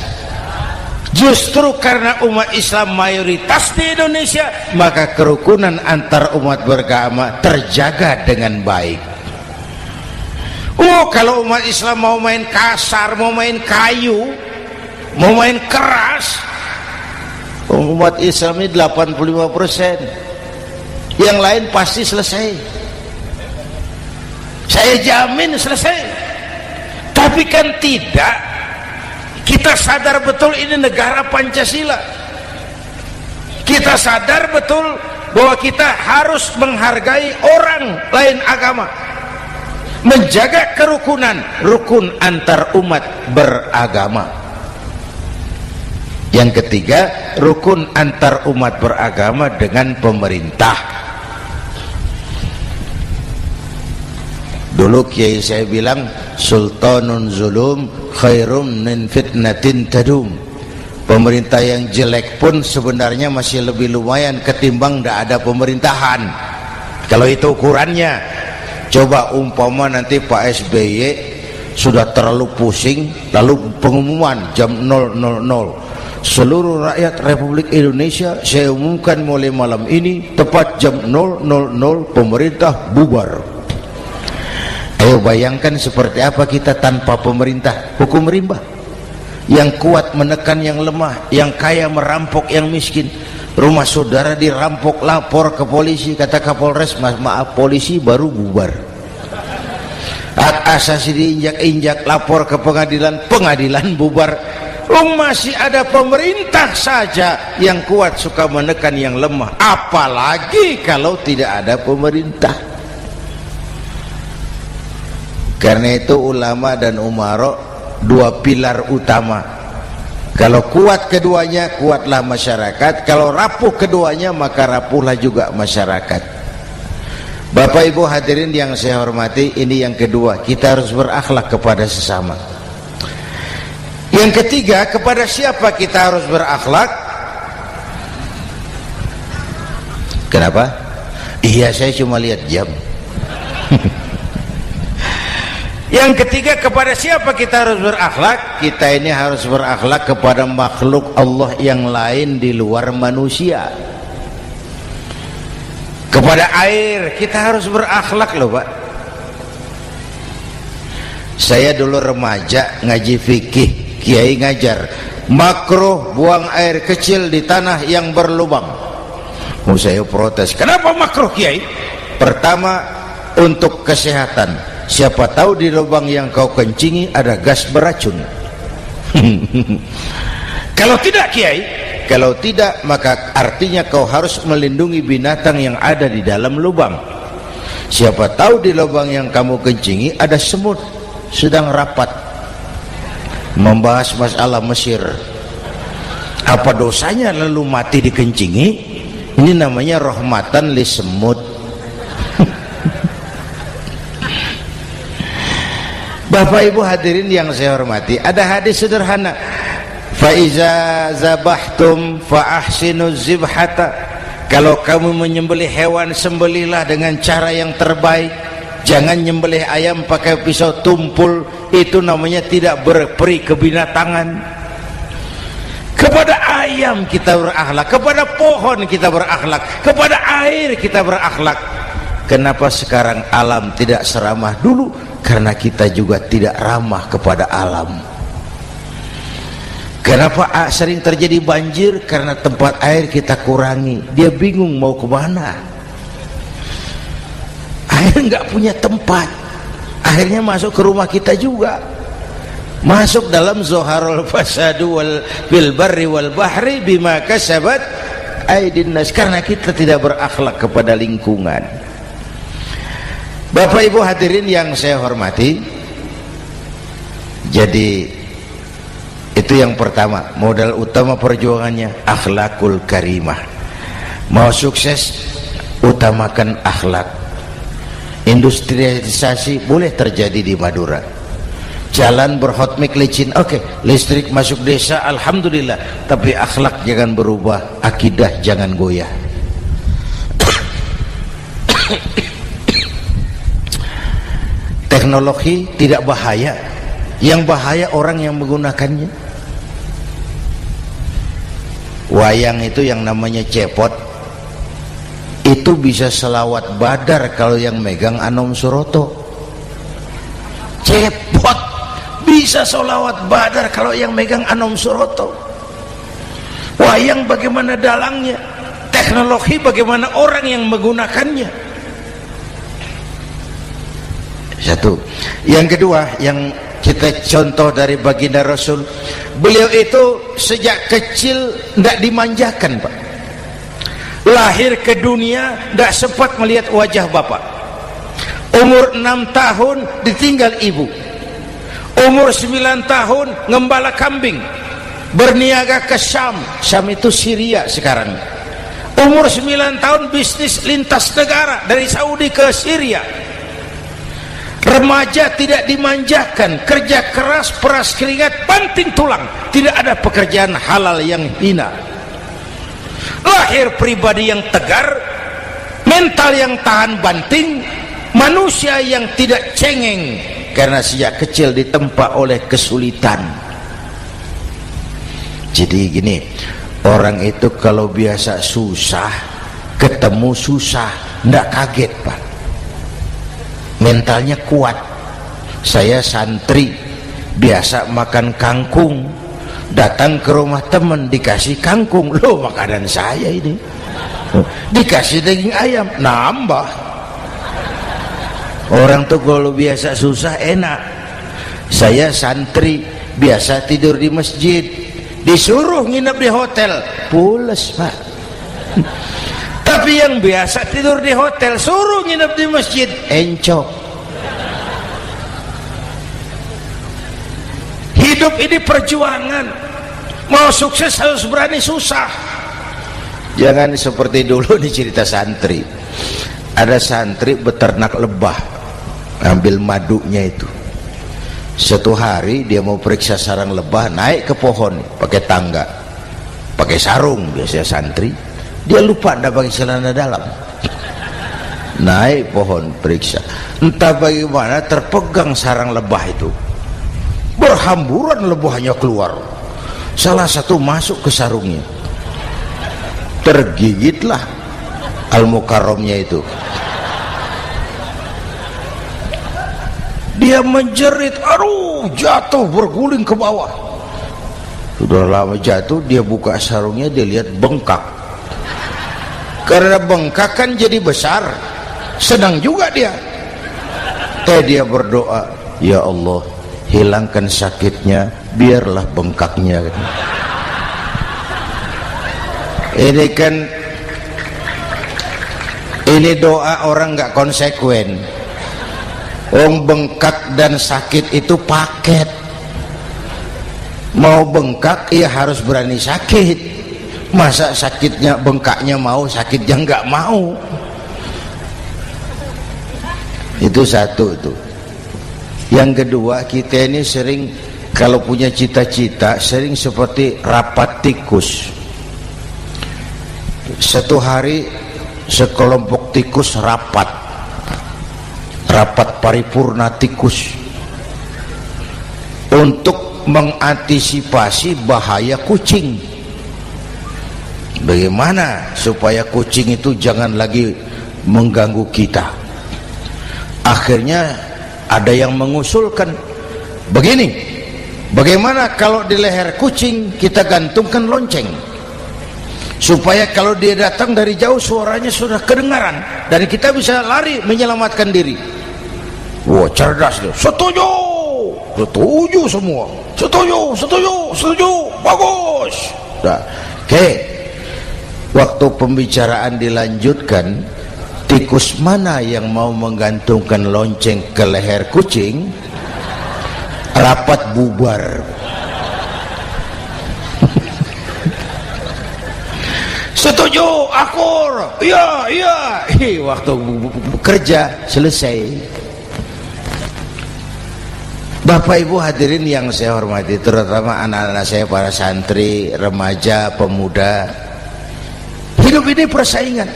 Justru karena umat Islam mayoritas di Indonesia, maka kerukunan antar umat beragama terjaga dengan baik. Kalau umat Islam mau main kasar, mau main kayu, mau main keras, umat Islam ini 85%, yang lain pasti selesai. Saya jamin selesai. Tapi kan tidak. Kita sadar betul ini negara Pancasila. Kita sadar betul bahwa kita harus menghargai orang lain agama, menjaga kerukunan, rukun antar umat beragama. Yang ketiga, rukun antar umat beragama dengan pemerintah. Dulu kiai saya bilang, sultanun zulum khairum min fitnatin tadum. Pemerintah yang jelek pun sebenarnya masih lebih lumayan ketimbang tidak ada pemerintahan, kalau itu ukurannya. Coba umpama nanti Pak SBY sudah terlalu pusing, lalu pengumuman jam 000, seluruh rakyat Republik Indonesia saya umumkan mulai malam ini tepat jam 000 pemerintah bubar. Ayo bayangkan seperti apa kita tanpa pemerintah. Hukum rimba, yang kuat menekan yang lemah, yang kaya merampok yang miskin. Rumah saudara dirampok, lapor ke polisi, kata Kapolres, maaf polisi baru bubar. Hak asasi diinjak-injak, lapor ke pengadilan, pengadilan bubar. Masih ada pemerintah saja yang kuat suka menekan yang lemah, apalagi kalau tidak ada pemerintah. Karena itu ulama dan umarok dua pilar utama. Kalau kuat keduanya, kuatlah masyarakat. Kalau rapuh keduanya, maka rapuhlah juga masyarakat. Bapak Ibu hadirin yang saya hormati, ini yang kedua, kita harus berakhlak kepada sesama. Yang ketiga, kepada siapa kita harus berakhlak? Kenapa? Iya, saya cuma lihat jam. Yang ketiga, kepada siapa kita harus berakhlak? Kita ini harus berakhlak kepada makhluk Allah yang lain di luar manusia. Kepada air kita harus berakhlak loh Pak. Saya dulu remaja ngaji fikih, kiai ngajar makruh buang air kecil di tanah yang berlubang. Saya protes, kenapa makruh kiai? Pertama, untuk kesehatan. Siapa tahu di lubang yang kau kencingi ada gas beracun. Kalau tidak kiai, kalau tidak maka artinya kau harus melindungi binatang yang ada di dalam lubang. Siapa tahu di lubang yang kamu kencingi ada semut sedang rapat membahas masalah Mesir. Apa dosanya lalu mati dikencingi? Ini namanya rahmatan li semut. Bapak Ibu hadirin yang saya hormati, ada hadis sederhana, fa iza zabahtum fa ahsinu zibhata. Kalau kamu menyembelih hewan, sembelihlah dengan cara yang terbaik. Jangan nyembelih ayam pakai pisau tumpul, itu namanya tidak berperi kebinatangan. Kepada ayam kita berakhlak, kepada pohon kita berakhlak, kepada air kita berakhlak. Kenapa sekarang alam tidak seramah dulu? Karena kita juga tidak ramah kepada alam. Kenapa sering terjadi banjir? Karena tempat air kita kurangi. Dia bingung mau kemana. Air nggak punya tempat. Akhirnya masuk ke rumah kita juga. Masuk dalam zoharul fasadu bil barri wal bahri bima kasabat aydin nas. Karena kita tidak berakhlak kepada lingkungan. Bapak Ibu hadirin yang saya hormati, jadi itu yang pertama, modal utama perjuangannya akhlakul karimah. Mau sukses, utamakan akhlak. Industrialisasi boleh terjadi di Madura, jalan berhotmik licin, oke. Listrik masuk desa, alhamdulillah. Tapi akhlak jangan berubah, akidah jangan goyah. Teknologi tidak bahaya, yang bahaya orang yang menggunakannya. Wayang itu yang namanya cepot itu bisa selawat badar kalau yang megang Anom Suroto. Cepot bisa selawat badar kalau yang megang Anom Suroto. Wayang bagaimana dalangnya, teknologi bagaimana orang yang menggunakannya. Satu. Yang kedua yang kita contoh dari baginda Rasul, beliau itu sejak kecil tidak dimanjakan, Pak. Lahir ke dunia tidak sempat melihat wajah bapak. Umur 6 tahun ditinggal ibu. Umur 9 tahun ngembala kambing, berniaga ke Syam. Syam itu Syria sekarang. Umur 9 tahun bisnis lintas negara dari Saudi ke Syria. Remaja tidak dimanjakan, kerja keras, peras keringat, banting tulang, tidak ada pekerjaan halal yang hina. Lahir pribadi yang tegar, mental yang tahan banting, manusia yang tidak cengeng karena sejak kecil ditempa oleh kesulitan. Jadi gini, orang itu kalau biasa susah, ketemu susah, tidak kaget, Pak. Mentalnya kuat. Saya santri biasa makan kangkung, datang ke rumah teman dikasih kangkung, loh makanan saya ini, dikasih daging ayam nambah. Orang tuh kalau biasa susah enak. Saya santri biasa tidur di masjid, disuruh nginep di hotel, pules, Pak. Tapi yang biasa tidur di hotel suruh nginep di masjid, encok. Hidup ini perjuangan. Mau sukses harus berani susah. Jangan seperti dulu di cerita santri. Ada santri beternak lebah, ambil madunya itu. Satu hari dia mau periksa sarang lebah, naik ke pohon pakai tangga, pakai sarung biasanya santri. Dia lupa tidak pakai celana dalam. Naik pohon periksa, entah bagaimana terpegang sarang lebah itu, berhamburan lebahnya keluar. Salah satu masuk ke sarungnya, tergigitlah Al-Mukarramnya itu. Dia menjerit, aduh, jatuh berguling ke bawah. Sudah lama jatuh, dia buka sarungnya, dia lihat bengkak. Karena bengkak kan jadi besar, senang juga dia. Dia berdoa, ya Allah, hilangkan sakitnya, biarlah bengkaknya. Ini kan, ini doa orang nggak konsekuen. Bengkak dan sakit itu paket. Mau bengkak ya harus berani sakit. Masa sakitnya bengkaknya mau, sakitnya nggak mau. Itu satu itu. Yang kedua, kita ini sering kalau punya cita-cita sering seperti rapat tikus. Satu hari sekelompok tikus rapat paripurna tikus untuk mengantisipasi bahaya kucing. Bagaimana supaya kucing itu jangan lagi mengganggu kita? Akhirnya ada yang mengusulkan begini, bagaimana kalau di leher kucing kita gantungkan lonceng, supaya kalau dia datang dari jauh suaranya sudah kedengaran dan kita bisa lari menyelamatkan diri. Wah, cerdas dia. Setuju, setuju semua. Setuju, bagus. Nah, oke. Waktu pembicaraan dilanjutkan, tikus mana yang mau menggantungkan lonceng ke leher kucing? Rapat bubar. Setuju, akur. Iya. Waktu kerja selesai. Bapak Ibu hadirin yang saya hormati, terutama anak-anak saya, para santri, remaja, pemuda. Hidup ini persaingan.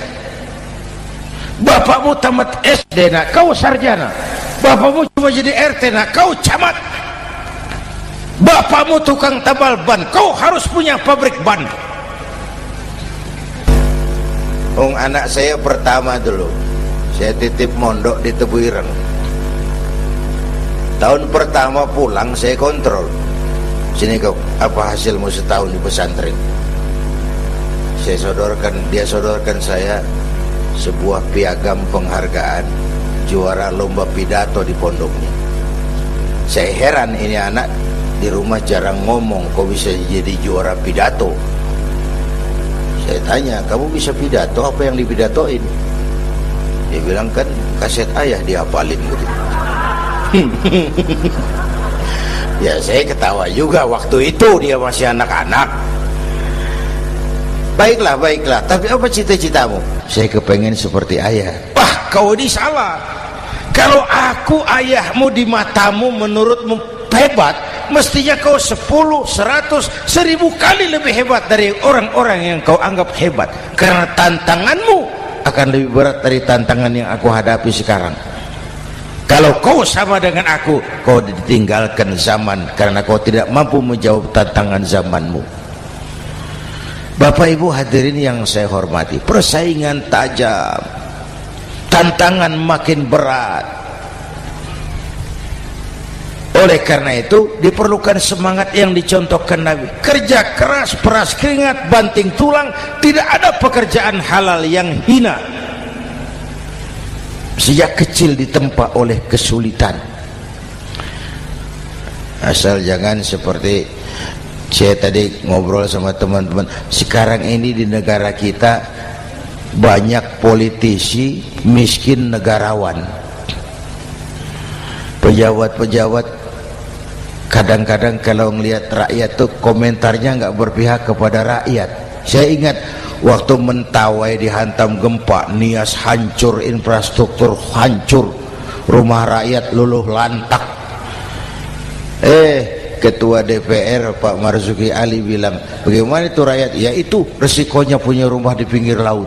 Bapakmu tamat SD, nak, kau sarjana. Bapakmu cuma jadi RT, nak, kau camat. Bapakmu tukang tabal ban, kau harus punya pabrik ban. Anak saya pertama dulu saya titip mondok di Tebu Ireng. Tahun pertama pulang saya kontrol, sini kau, apa hasilmu setahun di pesantren? Dia sodorkan saya sebuah piagam penghargaan juara lomba pidato di pondoknya. Saya heran, ini anak di rumah jarang ngomong, kok bisa jadi juara pidato? Saya tanya, kamu bisa pidato, apa yang dipidatoin? Dia bilang, kan kaset ayah dihafalin gitu. Ya saya ketawa juga, waktu itu dia masih anak-anak. Baiklah, tapi apa cita-citamu? Saya kepengen seperti ayah. Wah, kau ini salah. Kalau aku ayahmu di matamu menurutmu hebat, mestinya kau 10, 100, 1000 kali lebih hebat dari orang-orang yang kau anggap hebat. Karena tantanganmu akan lebih berat dari tantangan yang aku hadapi sekarang. Kalau kau sama dengan aku, kau ditinggalkan zaman karena kau tidak mampu menjawab tantangan zamanmu. Bapak Ibu hadirin yang saya hormati, persaingan tajam, tantangan makin berat. Oleh karena itu diperlukan semangat yang dicontohkan Nabi. Kerja keras, peras keringat, banting tulang. Tidak ada pekerjaan halal yang hina. Sejak kecil ditempa oleh kesulitan. Asal jangan seperti saya tadi ngobrol sama teman-teman, sekarang ini di negara kita banyak politisi miskin negarawan. Pejabat-pejabat kadang-kadang kalau melihat rakyat tuh komentarnya nggak berpihak kepada rakyat. Saya ingat waktu Mentawai dihantam gempa, Nias hancur, infrastruktur hancur, rumah rakyat luluh lantak. Ketua DPR Pak Marzuki Ali bilang, bagaimana itu rakyat? Ya itu resikonya punya rumah di pinggir laut.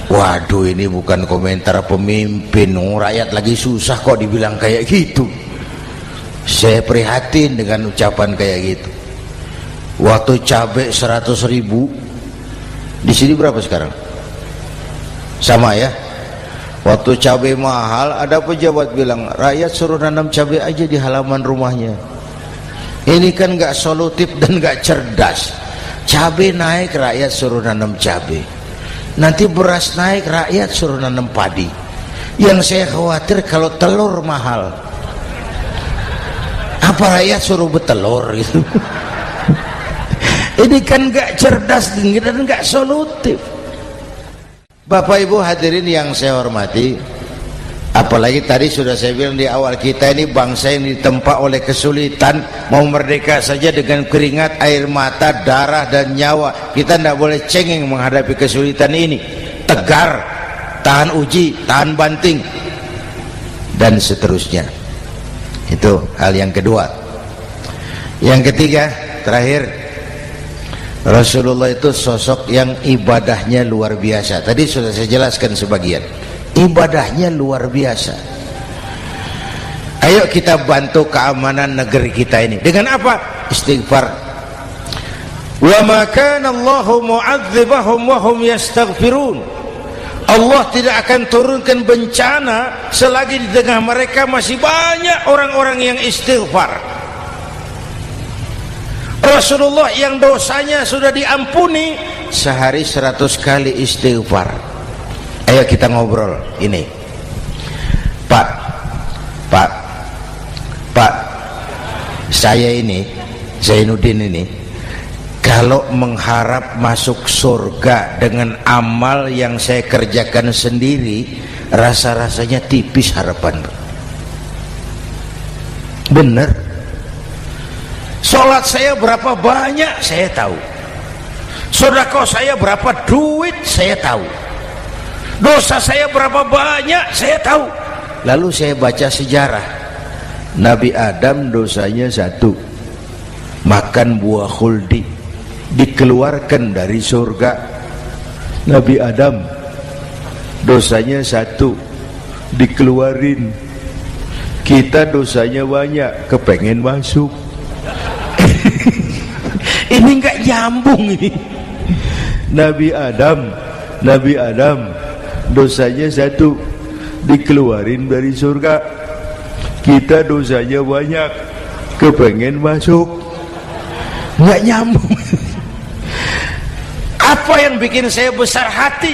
Waduh, ini bukan komentar pemimpin, rakyat lagi susah kok dibilang kayak gitu. Saya prihatin dengan ucapan kayak gitu. Waktu cabai 100.000, di sini berapa sekarang? Sama ya. Waktu cabai mahal, ada pejabat bilang, rakyat suruh nanam cabai aja di halaman rumahnya. Ini kan gak solutif dan gak cerdas. Cabai naik, rakyat suruh nanam cabai. Nanti beras naik, rakyat suruh nanam padi. Yang saya khawatir kalau telur mahal, apa rakyat suruh betelur gitu? Ini kan gak cerdas dan gak solutif. Bapak Ibu hadirin yang saya hormati, apalagi tadi sudah saya bilang di awal, kita ini bangsa yang ditempa oleh kesulitan. Mau merdeka saja dengan keringat, air mata, darah dan nyawa. Kita tidak boleh cengeng menghadapi kesulitan ini. Tegar, tahan uji, tahan banting, dan seterusnya. Itu hal yang kedua. Yang ketiga, terakhir, Rasulullah itu sosok yang ibadahnya luar biasa. Tadi sudah saya jelaskan sebagian. Ibadahnya luar biasa. Ayo kita bantu keamanan negeri kita ini. Dengan apa? Istighfar. Wa ma kana Allahu mu'adzibahum wa hum yastaghfirun. Allah tidak akan turunkan bencana selagi di tengah mereka masih banyak orang-orang yang istighfar. Rasulullah yang dosanya sudah diampuni sehari 100 kali istighfar. Ayo kita ngobrol ini. Pak, saya ini, Zainuddin ini, kalau mengharap masuk surga dengan amal yang saya kerjakan sendiri, rasa-rasanya tipis harapan. Bener. Sholat saya berapa banyak saya tahu. Sedekah saya berapa duit saya tahu. Dosa saya berapa banyak saya tahu. Lalu saya baca sejarah. Nabi Adam dosanya 1, makan buah khuldi, dikeluarkan dari surga. Nabi Adam dosanya 1, dikeluarin. Kita dosanya banyak, kepengen masuk. Ini enggak nyambung ini. Nabi Adam Nabi Adam dosanya satu, dikeluarin dari surga. Kita dosanya banyak, kepengen masuk, nggak nyambung. Apa yang bikin saya besar hati?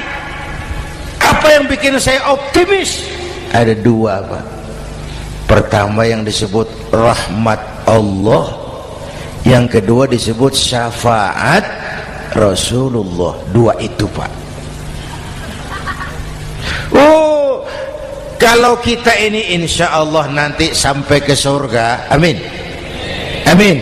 Apa yang bikin saya optimis? Ada dua, Pak. Pertama yang disebut rahmat Allah, yang kedua disebut syafaat Rasulullah. Dua itu, Pak. Oh, kalau kita ini insya Allah nanti sampai ke surga, amin, amin.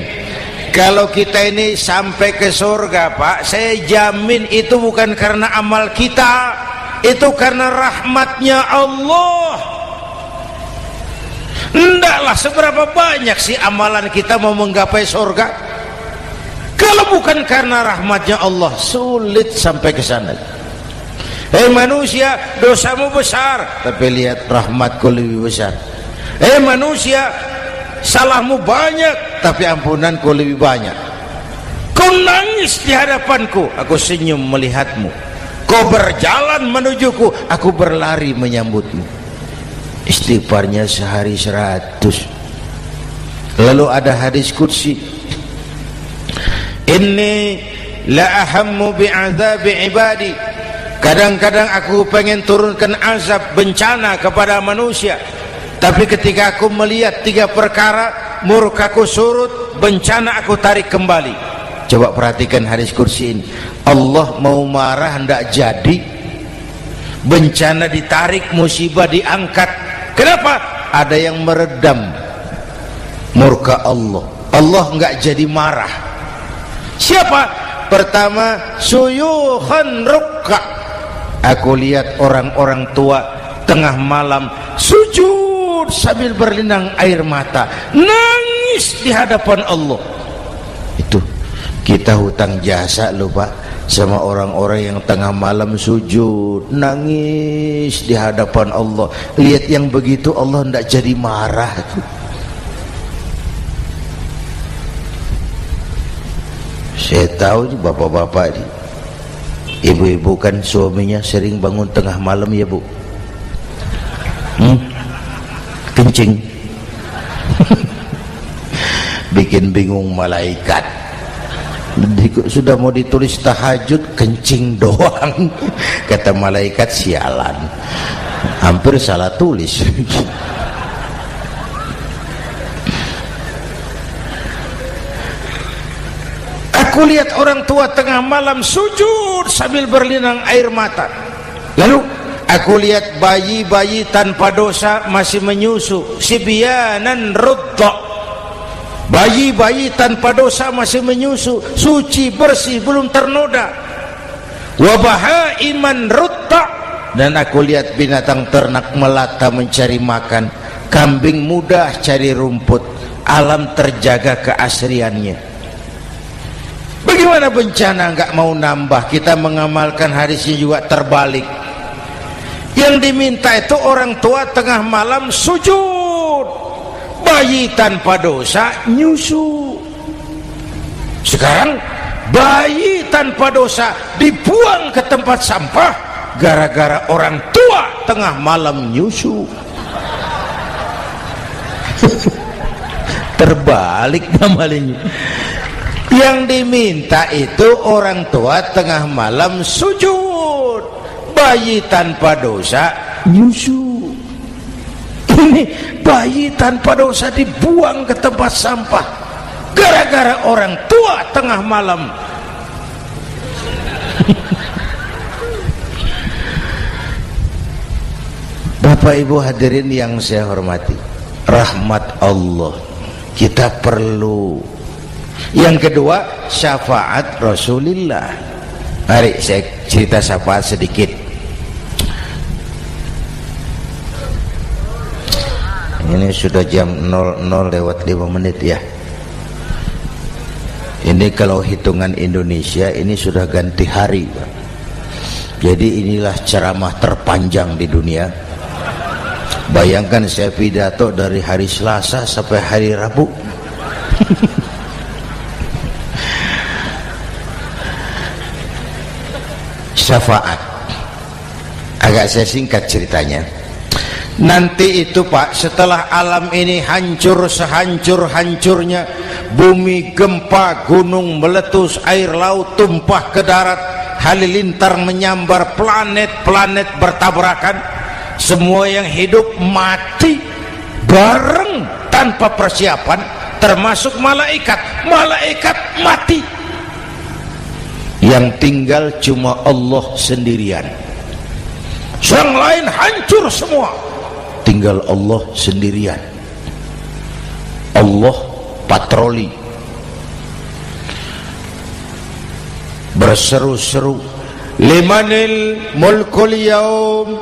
Kalau kita ini sampai ke surga, Pak, saya jamin itu bukan karena amal kita, itu karena rahmatnya Allah. Ndaklah seberapa banyak sih amalan kita mau menggapai surga. Kalau bukan karena rahmatnya Allah, sulit sampai ke sana. Hei manusia, dosamu besar, tapi lihat rahmatku lebih besar. Hei manusia, salahmu banyak, tapi ampunanku lebih banyak. Kau nangis di hadapanku, aku senyum melihatmu. Kau berjalan menujuku, aku berlari menyambutmu. Istighfarnya sehari 100. Lalu ada hadis qudsi, inni la ahammu bi'adzabi ibadi. Kadang-kadang aku pengen turunkan azab, bencana kepada manusia, tapi ketika aku melihat 3 perkara, murkaku surut, bencana aku tarik kembali. Coba perhatikan hadis qudsi ini. Allah mau marah hendak jadi, bencana ditarik, musibah diangkat. Kenapa? Ada yang meredam murka Allah. Allah enggak jadi marah. Siapa? Pertama, suyukhan rukka. Aku lihat orang-orang tua tengah malam sujud sambil berlinang air mata, nangis di hadapan Allah. Itu kita hutang jasa loh, Pak, sama orang-orang yang tengah malam sujud nangis di hadapan Allah. Lihat yang begitu Allah tidak jadi marah. Saya tahu bapak-bapak ini, ibu-ibu kan suaminya sering bangun tengah malam ya, Bu. Kencing. Bikin bingung malaikat. Sudah mau ditulis tahajud, kencing doang. Kata malaikat, sialan, hampir salah tulis. Aku lihat orang tua tengah malam sujud sambil berlinang air mata. Lalu aku lihat bayi-bayi tanpa dosa masih menyusu, sibyanan rudda. Bayi-bayi tanpa dosa masih menyusu, suci, bersih, belum ternoda. Wabaha iman rutta. Dan aku lihat binatang ternak melata mencari makan, kambing mudah cari rumput, alam terjaga keasriannya. Bagaimana bencana enggak mau nambah? Kita mengamalkan hadisnya juga terbalik. Yang diminta itu orang tua tengah malam sujud, bayi tanpa dosa nyusu. Sekarang bayi tanpa dosa dibuang ke tempat sampah gara-gara orang tua tengah malam nyusu. Terbalik namanya. Yang diminta itu orang tua tengah malam sujud, bayi tanpa dosa nyusu. Ini bayi tanpa dosa dibuang ke tempat sampah gara-gara orang tua tengah malam. Bapak Ibu hadirin yang saya hormati, rahmat Allah kita perlu. Yang kedua, syafaat Rasulullah. Mari saya cerita syafaat sedikit. Ini sudah jam 00:05 ya. Ini kalau hitungan Indonesia ini sudah ganti hari, Pak. Jadi inilah ceramah terpanjang di dunia. Bayangkan saya pidato dari hari Selasa sampai hari Rabu. Syafaat. Agak saya singkat ceritanya. Nanti itu Pak, setelah alam ini hancur sehancur-hancurnya, bumi gempa, gunung meletus, air laut tumpah ke darat, halilintar menyambar, planet-planet bertabrakan, semua yang hidup mati bareng tanpa persiapan, termasuk malaikat mati. Yang tinggal cuma Allah sendirian, yang lain hancur semua, tinggal Allah sendirian. Allah patroli berseru-seru, limanil mulkul yaum,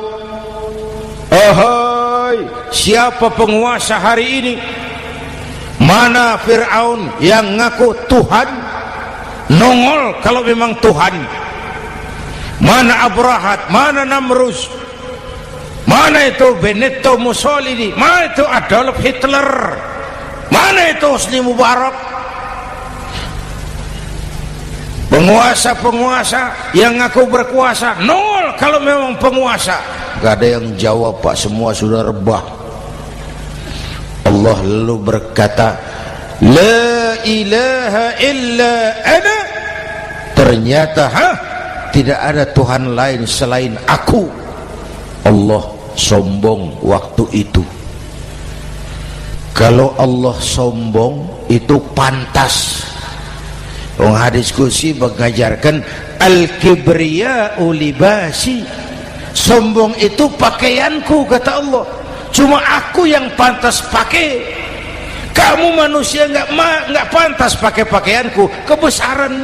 ahai, siapa penguasa hari ini? Mana Fir'aun yang ngaku Tuhan? Nongol kalau memang Tuhan. Mana Abrahat, mana Namrus, mana itu Benito Mussolini, mana itu Adolf Hitler, mana itu Hosni Mubarak? Penguasa-penguasa yang ngaku berkuasa, nongol kalau memang penguasa. Gak ada yang jawab Pak, semua sudah rebah. Allah lalu berkata, la ilaha illa ana. Ternyata tidak ada Tuhan lain selain aku. Allah sombong waktu itu. Kalau Allah sombong itu pantas. Hadis qudsi mengajarkan al-kibriya'u libasi, sombong itu pakaianku, kata Allah. Cuma aku yang pantas pakai. Kamu manusia nggak pantas pakai pakaianku, kebesaran.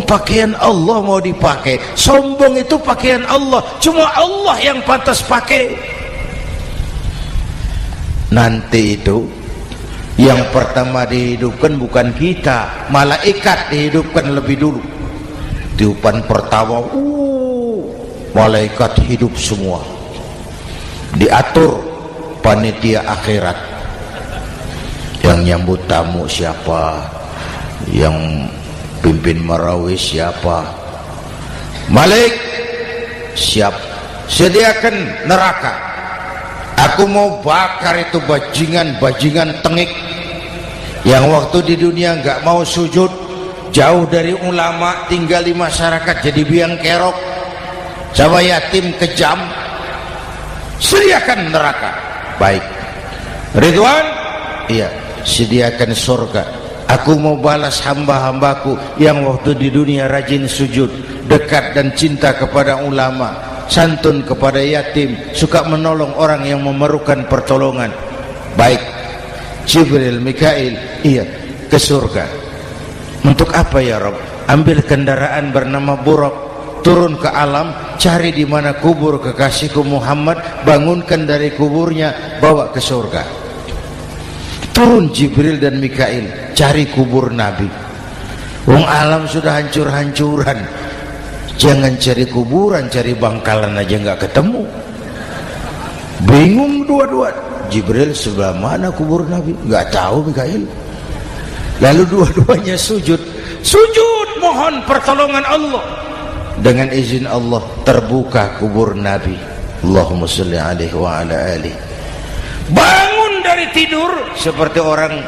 Pakaian Allah mau dipakai, sombong itu pakaian Allah, cuma Allah yang pantas pakai. Nanti itu yang pertama dihidupkan bukan kita, malaikat dihidupkan lebih dulu. Tiupan pertama, malaikat hidup semua, diatur panitia akhirat. Yang nyambut tamu siapa, yang pimpin marawis siapa, Malik siap, sediakan neraka, aku mau bakar itu bajingan tengik yang waktu di dunia nggak mau sujud, jauh dari ulama, tinggal di masyarakat jadi biang kerok, sama yatim kejam. Sediakan neraka. Baik Ridwan, iya, sediakan surga. Aku mau balas hamba-hambaku yang waktu di dunia rajin sujud, dekat dan cinta kepada ulama, santun kepada yatim, suka menolong orang yang memerlukan pertolongan. Baik Jibril, Mikail, iya, ke surga. Untuk apa ya Rabb? Ambil kendaraan bernama Buraq, turun ke alam, cari di mana kubur kekasihku Muhammad, bangunkan dari kuburnya, bawa ke surga. Turun Jibril dan Mikail, cari kubur Nabi. Wong alam sudah hancur-hancuran, jangan cari kuburan, cari bangkalan aja nggak ketemu. Bingung dua-dua. Jibril, sebelah mana kubur Nabi? Nggak tahu Mikail. Lalu dua-duanya sujud mohon pertolongan Allah. Dengan izin Allah terbuka kubur Nabi. Allahumma sholli alaihi wa ala alihi. Bangun dari tidur seperti orang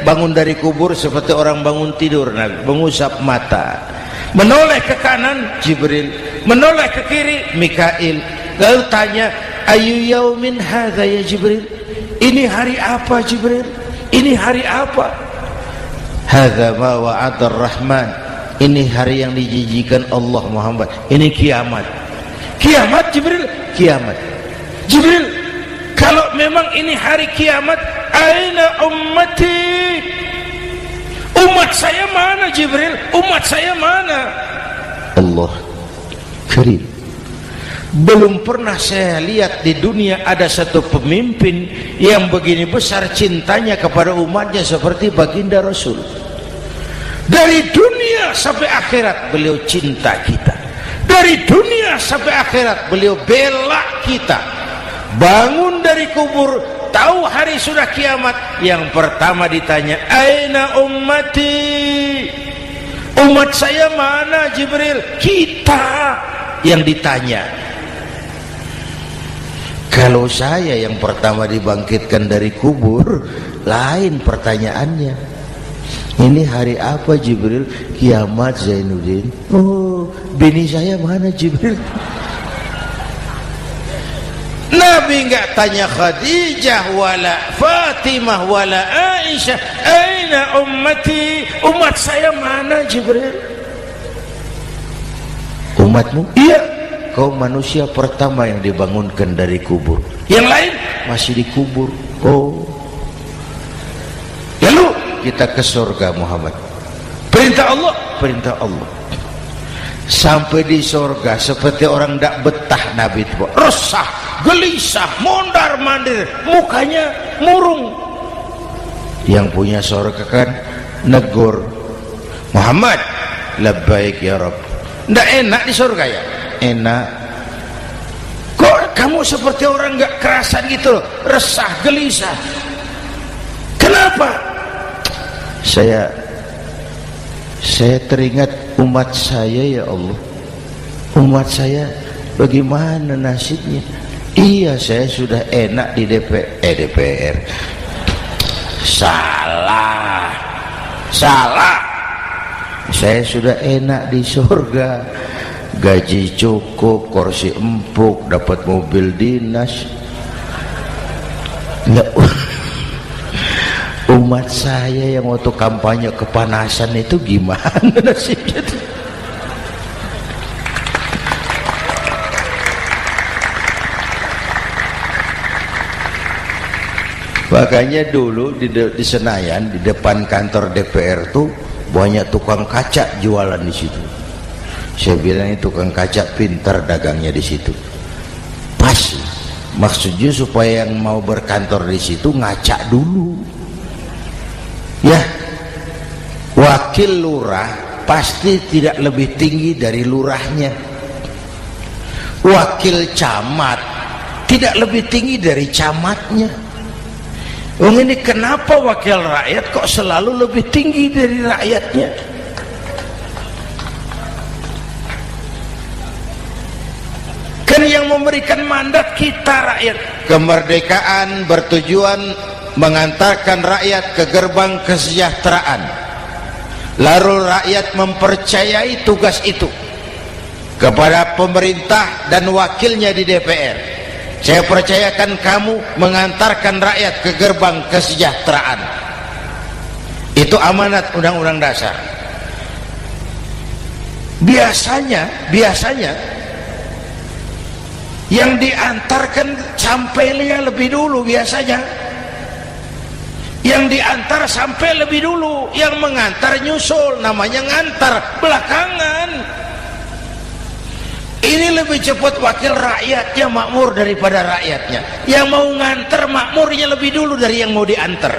bangun dari kubur seperti orang bangun tidur, Nabi mengusap mata, menoleh ke kanan Jibril, menoleh ke kiri Mikail, lalu tanya, ayu yaumin hadza ya Jibril, ini hari apa Jibril, ini hari apa? Hadza ma wa'ada ar-Rahman, ini hari yang dijanjikan Allah Muhammad, ini kiamat. Kiamat Jibril, kiamat. Jibril, kalau memang ini hari kiamat, aina ummati? Umat saya mana Jibril? Umat saya mana? Allah Karim. Belum pernah saya lihat di dunia ada satu pemimpin yang begini besar cintanya kepada umatnya seperti baginda Rasul. Dari dunia sampai akhirat beliau cinta kita. Dari dunia sampai akhirat beliau bela kita. Bangun dari kubur, tahu hari sudah kiamat, yang pertama ditanya, aina ummati? Umat saya mana Jibril? Kita yang ditanya. Kalau saya yang pertama dibangkitkan dari kubur, lain pertanyaannya. Ini hari apa Jibril? Kiamat Zainuddin. Oh, bini saya mana Jibril? Nabi enggak tanya Khadijah wala Fatimah wala Aisyah, aina ummati? Umat saya mana Jibril? Umatmu? Iya. Kau manusia pertama yang dibangunkan dari kubur. Yang lain masih dikubur. Oh. Lalu kita ke surga Muhammad. Perintah Allah, perintah Allah. Sampai di surga seperti orang tidak betah Nabi itu, resah, gelisah, mondar mandir, mukanya murung. Yang punya surga kan negur, Muhammad, labbaik ya Rabb. Tidak enak di surga ya? Enak. Kok kamu seperti orang nggak kerasan gitu loh, resah, gelisah? Kenapa? Saya teringat umat saya ya Allah. Umat saya bagaimana nasibnya? Iya, saya sudah enak di DPR. Salah. Saya sudah enak di surga, gaji cukup, kursi empuk, dapat mobil dinas. Nggak. Umat saya yang waktu kampanye kepanasan itu gimana nasibnya? Makanya dulu di Senayan, di depan kantor DPR tuh banyak tukang kaca jualan di situ. Saya bilang ini tukang kaca pintar dagangnya di situ. Pas, maksudnya supaya yang mau berkantor di situ ngaca dulu. Ya, wakil lurah pasti tidak lebih tinggi dari lurahnya. Wakil camat tidak lebih tinggi dari camatnya. Ini kenapa wakil rakyat kok selalu lebih tinggi dari rakyatnya? Kan yang memberikan mandat kita rakyat. Kemerdekaan bertujuan mengantarkan rakyat ke gerbang kesejahteraan. Lalu rakyat mempercayai tugas itu kepada pemerintah dan wakilnya di DPR. Saya percayakan kamu mengantarkan rakyat ke gerbang kesejahteraan. Itu amanat Undang-Undang Dasar. Biasanya yang diantarkan sampainya lebih dulu biasanya. Yang diantar sampai lebih dulu, yang mengantar nyusul, namanya ngantar belakangan. Ini lebih cepat wakil rakyatnya makmur daripada rakyatnya. Yang mau ngantar makmurnya lebih dulu dari yang mau diantar.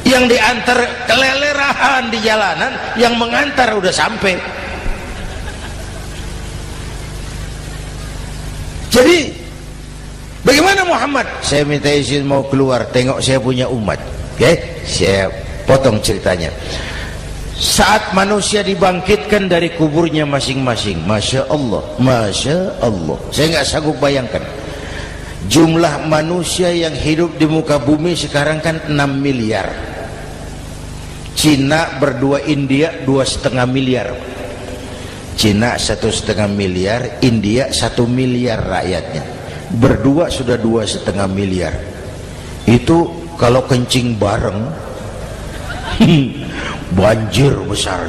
Yang diantar kelelerahan di jalanan, yang mengantar udah sampai. Jadi bagaimana Muhammad? Saya minta izin mau keluar, tengok saya punya umat. Oke, saya potong ceritanya. Saat manusia dibangkitkan dari kuburnya masing-masing, Masya Allah, Masya Allah, saya nggak sanggup bayangkan jumlah manusia yang hidup di muka bumi sekarang kan 6 miliar. Cina berdua, India 2,5 miliar. Cina 1,5 miliar, India 1 miliar rakyatnya. Berdua sudah 2,5 miliar. Itu kalau kencing bareng banjir besar.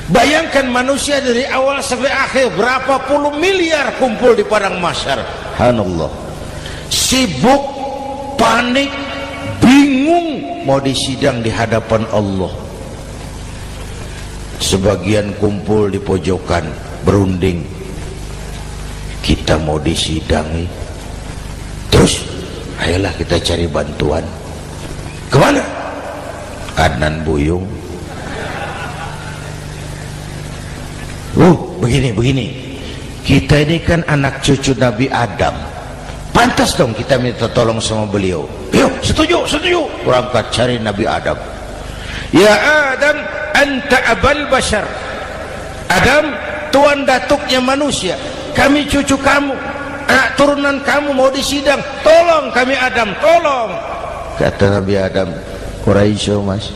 Bayangkan manusia dari awal sampai akhir berapa puluh miliar kumpul di padang mahsyar. Subhanallah. Sibuk, panik, bingung mau disidang di hadapan Allah. Sebagian kumpul di pojokan berunding, kita mau disidangi. Terus ayolah kita cari bantuan. Kemana? Adnan Buyung. Begini. Kita ini kan anak cucu Nabi Adam. Pantas dong kita minta tolong sama beliau. Yuk, setuju. Berangkat cari Nabi Adam. Ya Adam, anta abal bashar. Adam, tuan datuknya manusia, kami cucu kamu, anak turunan kamu mau disidang, tolong kami Adam, tolong. Kata Nabi Adam, Quraisy mas,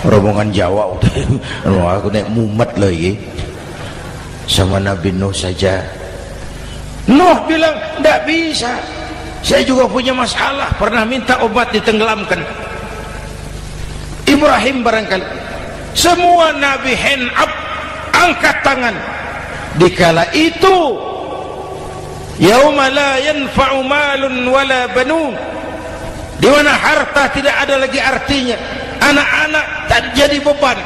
rombongan Jawa udah aku naik mumet lagi sama Nabi Nuh saja. Nuh bilang tidak bisa, saya juga punya masalah, pernah minta obat ditenggelamkan. Ibrahim barangkali, semua Nabi hand up, angkat tangan. Dikala itu yauma la yanfa'u malun wala banun, di mana harta tidak ada lagi artinya, anak-anak tak jadi beban,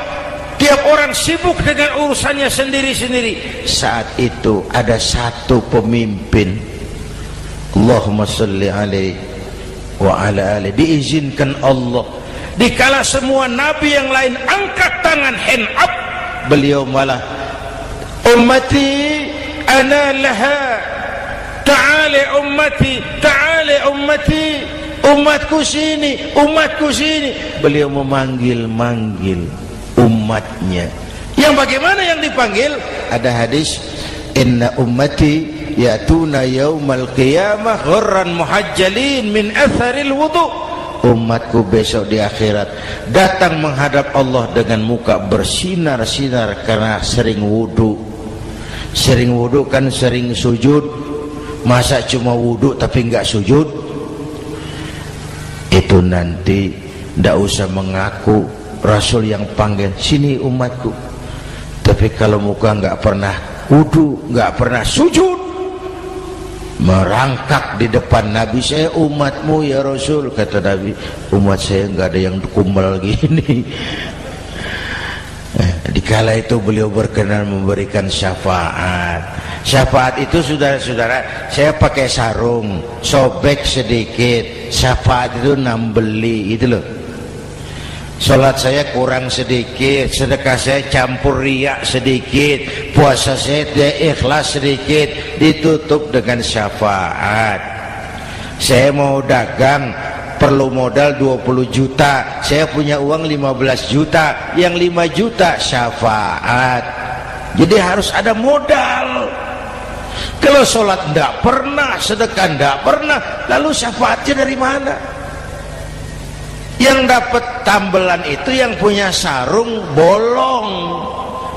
tiap orang sibuk dengan urusannya sendiri-sendiri. Saat itu ada satu pemimpin, Allahumma salli alaihi wa ala alihi, diizinkan Allah. Dikala semua nabi yang lain angkat tangan hand up, beliau malah ummati ana laha, ta'ali ummati, ta'ali ummati, umatku sini, umatku sini. Beliau memanggil-manggil umatnya. Yang bagaimana yang dipanggil? Ada hadis, inna ummati yatuna yaumal qiyamah ghurran muhajjalin min atharil wudu. Umatku besok di akhirat datang menghadap Allah dengan muka bersinar-sinar karena sering wudu. Sering wudu kan sering sujud, masa cuma wudu tapi enggak sujud? Itu nanti ndak usah mengaku Rasul yang panggil, sini umatku. Tapi kalau muka enggak pernah wudu, enggak pernah sujud, merangkak di depan Nabi, saya umatmu ya Rasul. Kata Nabi, umat saya enggak ada yang kumbal gini. Dikala itu beliau berkenan memberikan syafaat. Syafaat itu saudara-saudara, saya pakai sarung, sobek sedikit, syafaat itu nambeli itu loh. Salat saya kurang sedikit, sedekah saya campur riak sedikit, puasa saya tidak ikhlas sedikit, ditutup dengan syafaat. Saya mau dagang, perlu modal 20 juta, saya punya uang 15 juta, yang 5 juta syafaat. Jadi harus ada modal. Kalau sholat tidak pernah, sedekah tidak pernah, lalu syafaatnya dari mana? Yang dapat tambelan itu yang punya sarung bolong,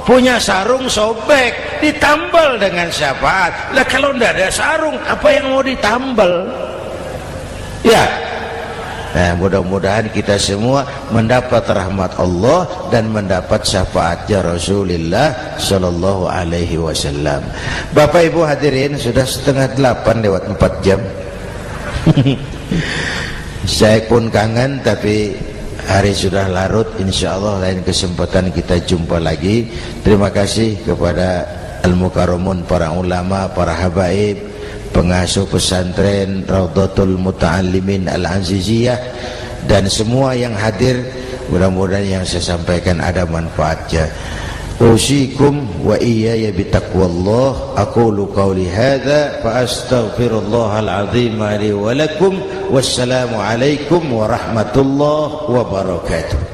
punya sarung sobek, ditambal dengan syafaat. Lah kalau tidak ada sarung, apa yang mau ditambal? Ya. Nah, mudah-mudahan kita semua mendapat rahmat Allah dan mendapat syafaatnya Rasulullah Sallallahu Alaihi Wasallam. Bapak Ibu hadirin, sudah 7:30 lewat 4 jam. Saya pun kangen, tapi hari sudah larut. Insya Allah lain kesempatan kita jumpa lagi. Terima kasih kepada Al-Mukarramun, para ulama, para habaib, pengasuh pesantren Raudhatul Muta'allimin Al-Aziziyah, dan semua yang hadir. Mudah-mudahan yang saya sampaikan ada manfaatnya. Usikum wa iyaya bitaqwallah. Aqulu qawli hadza fa astaghfirullahal azim li wa lakum. Wassalamu alaikum warahmatullahi wabarakatuh.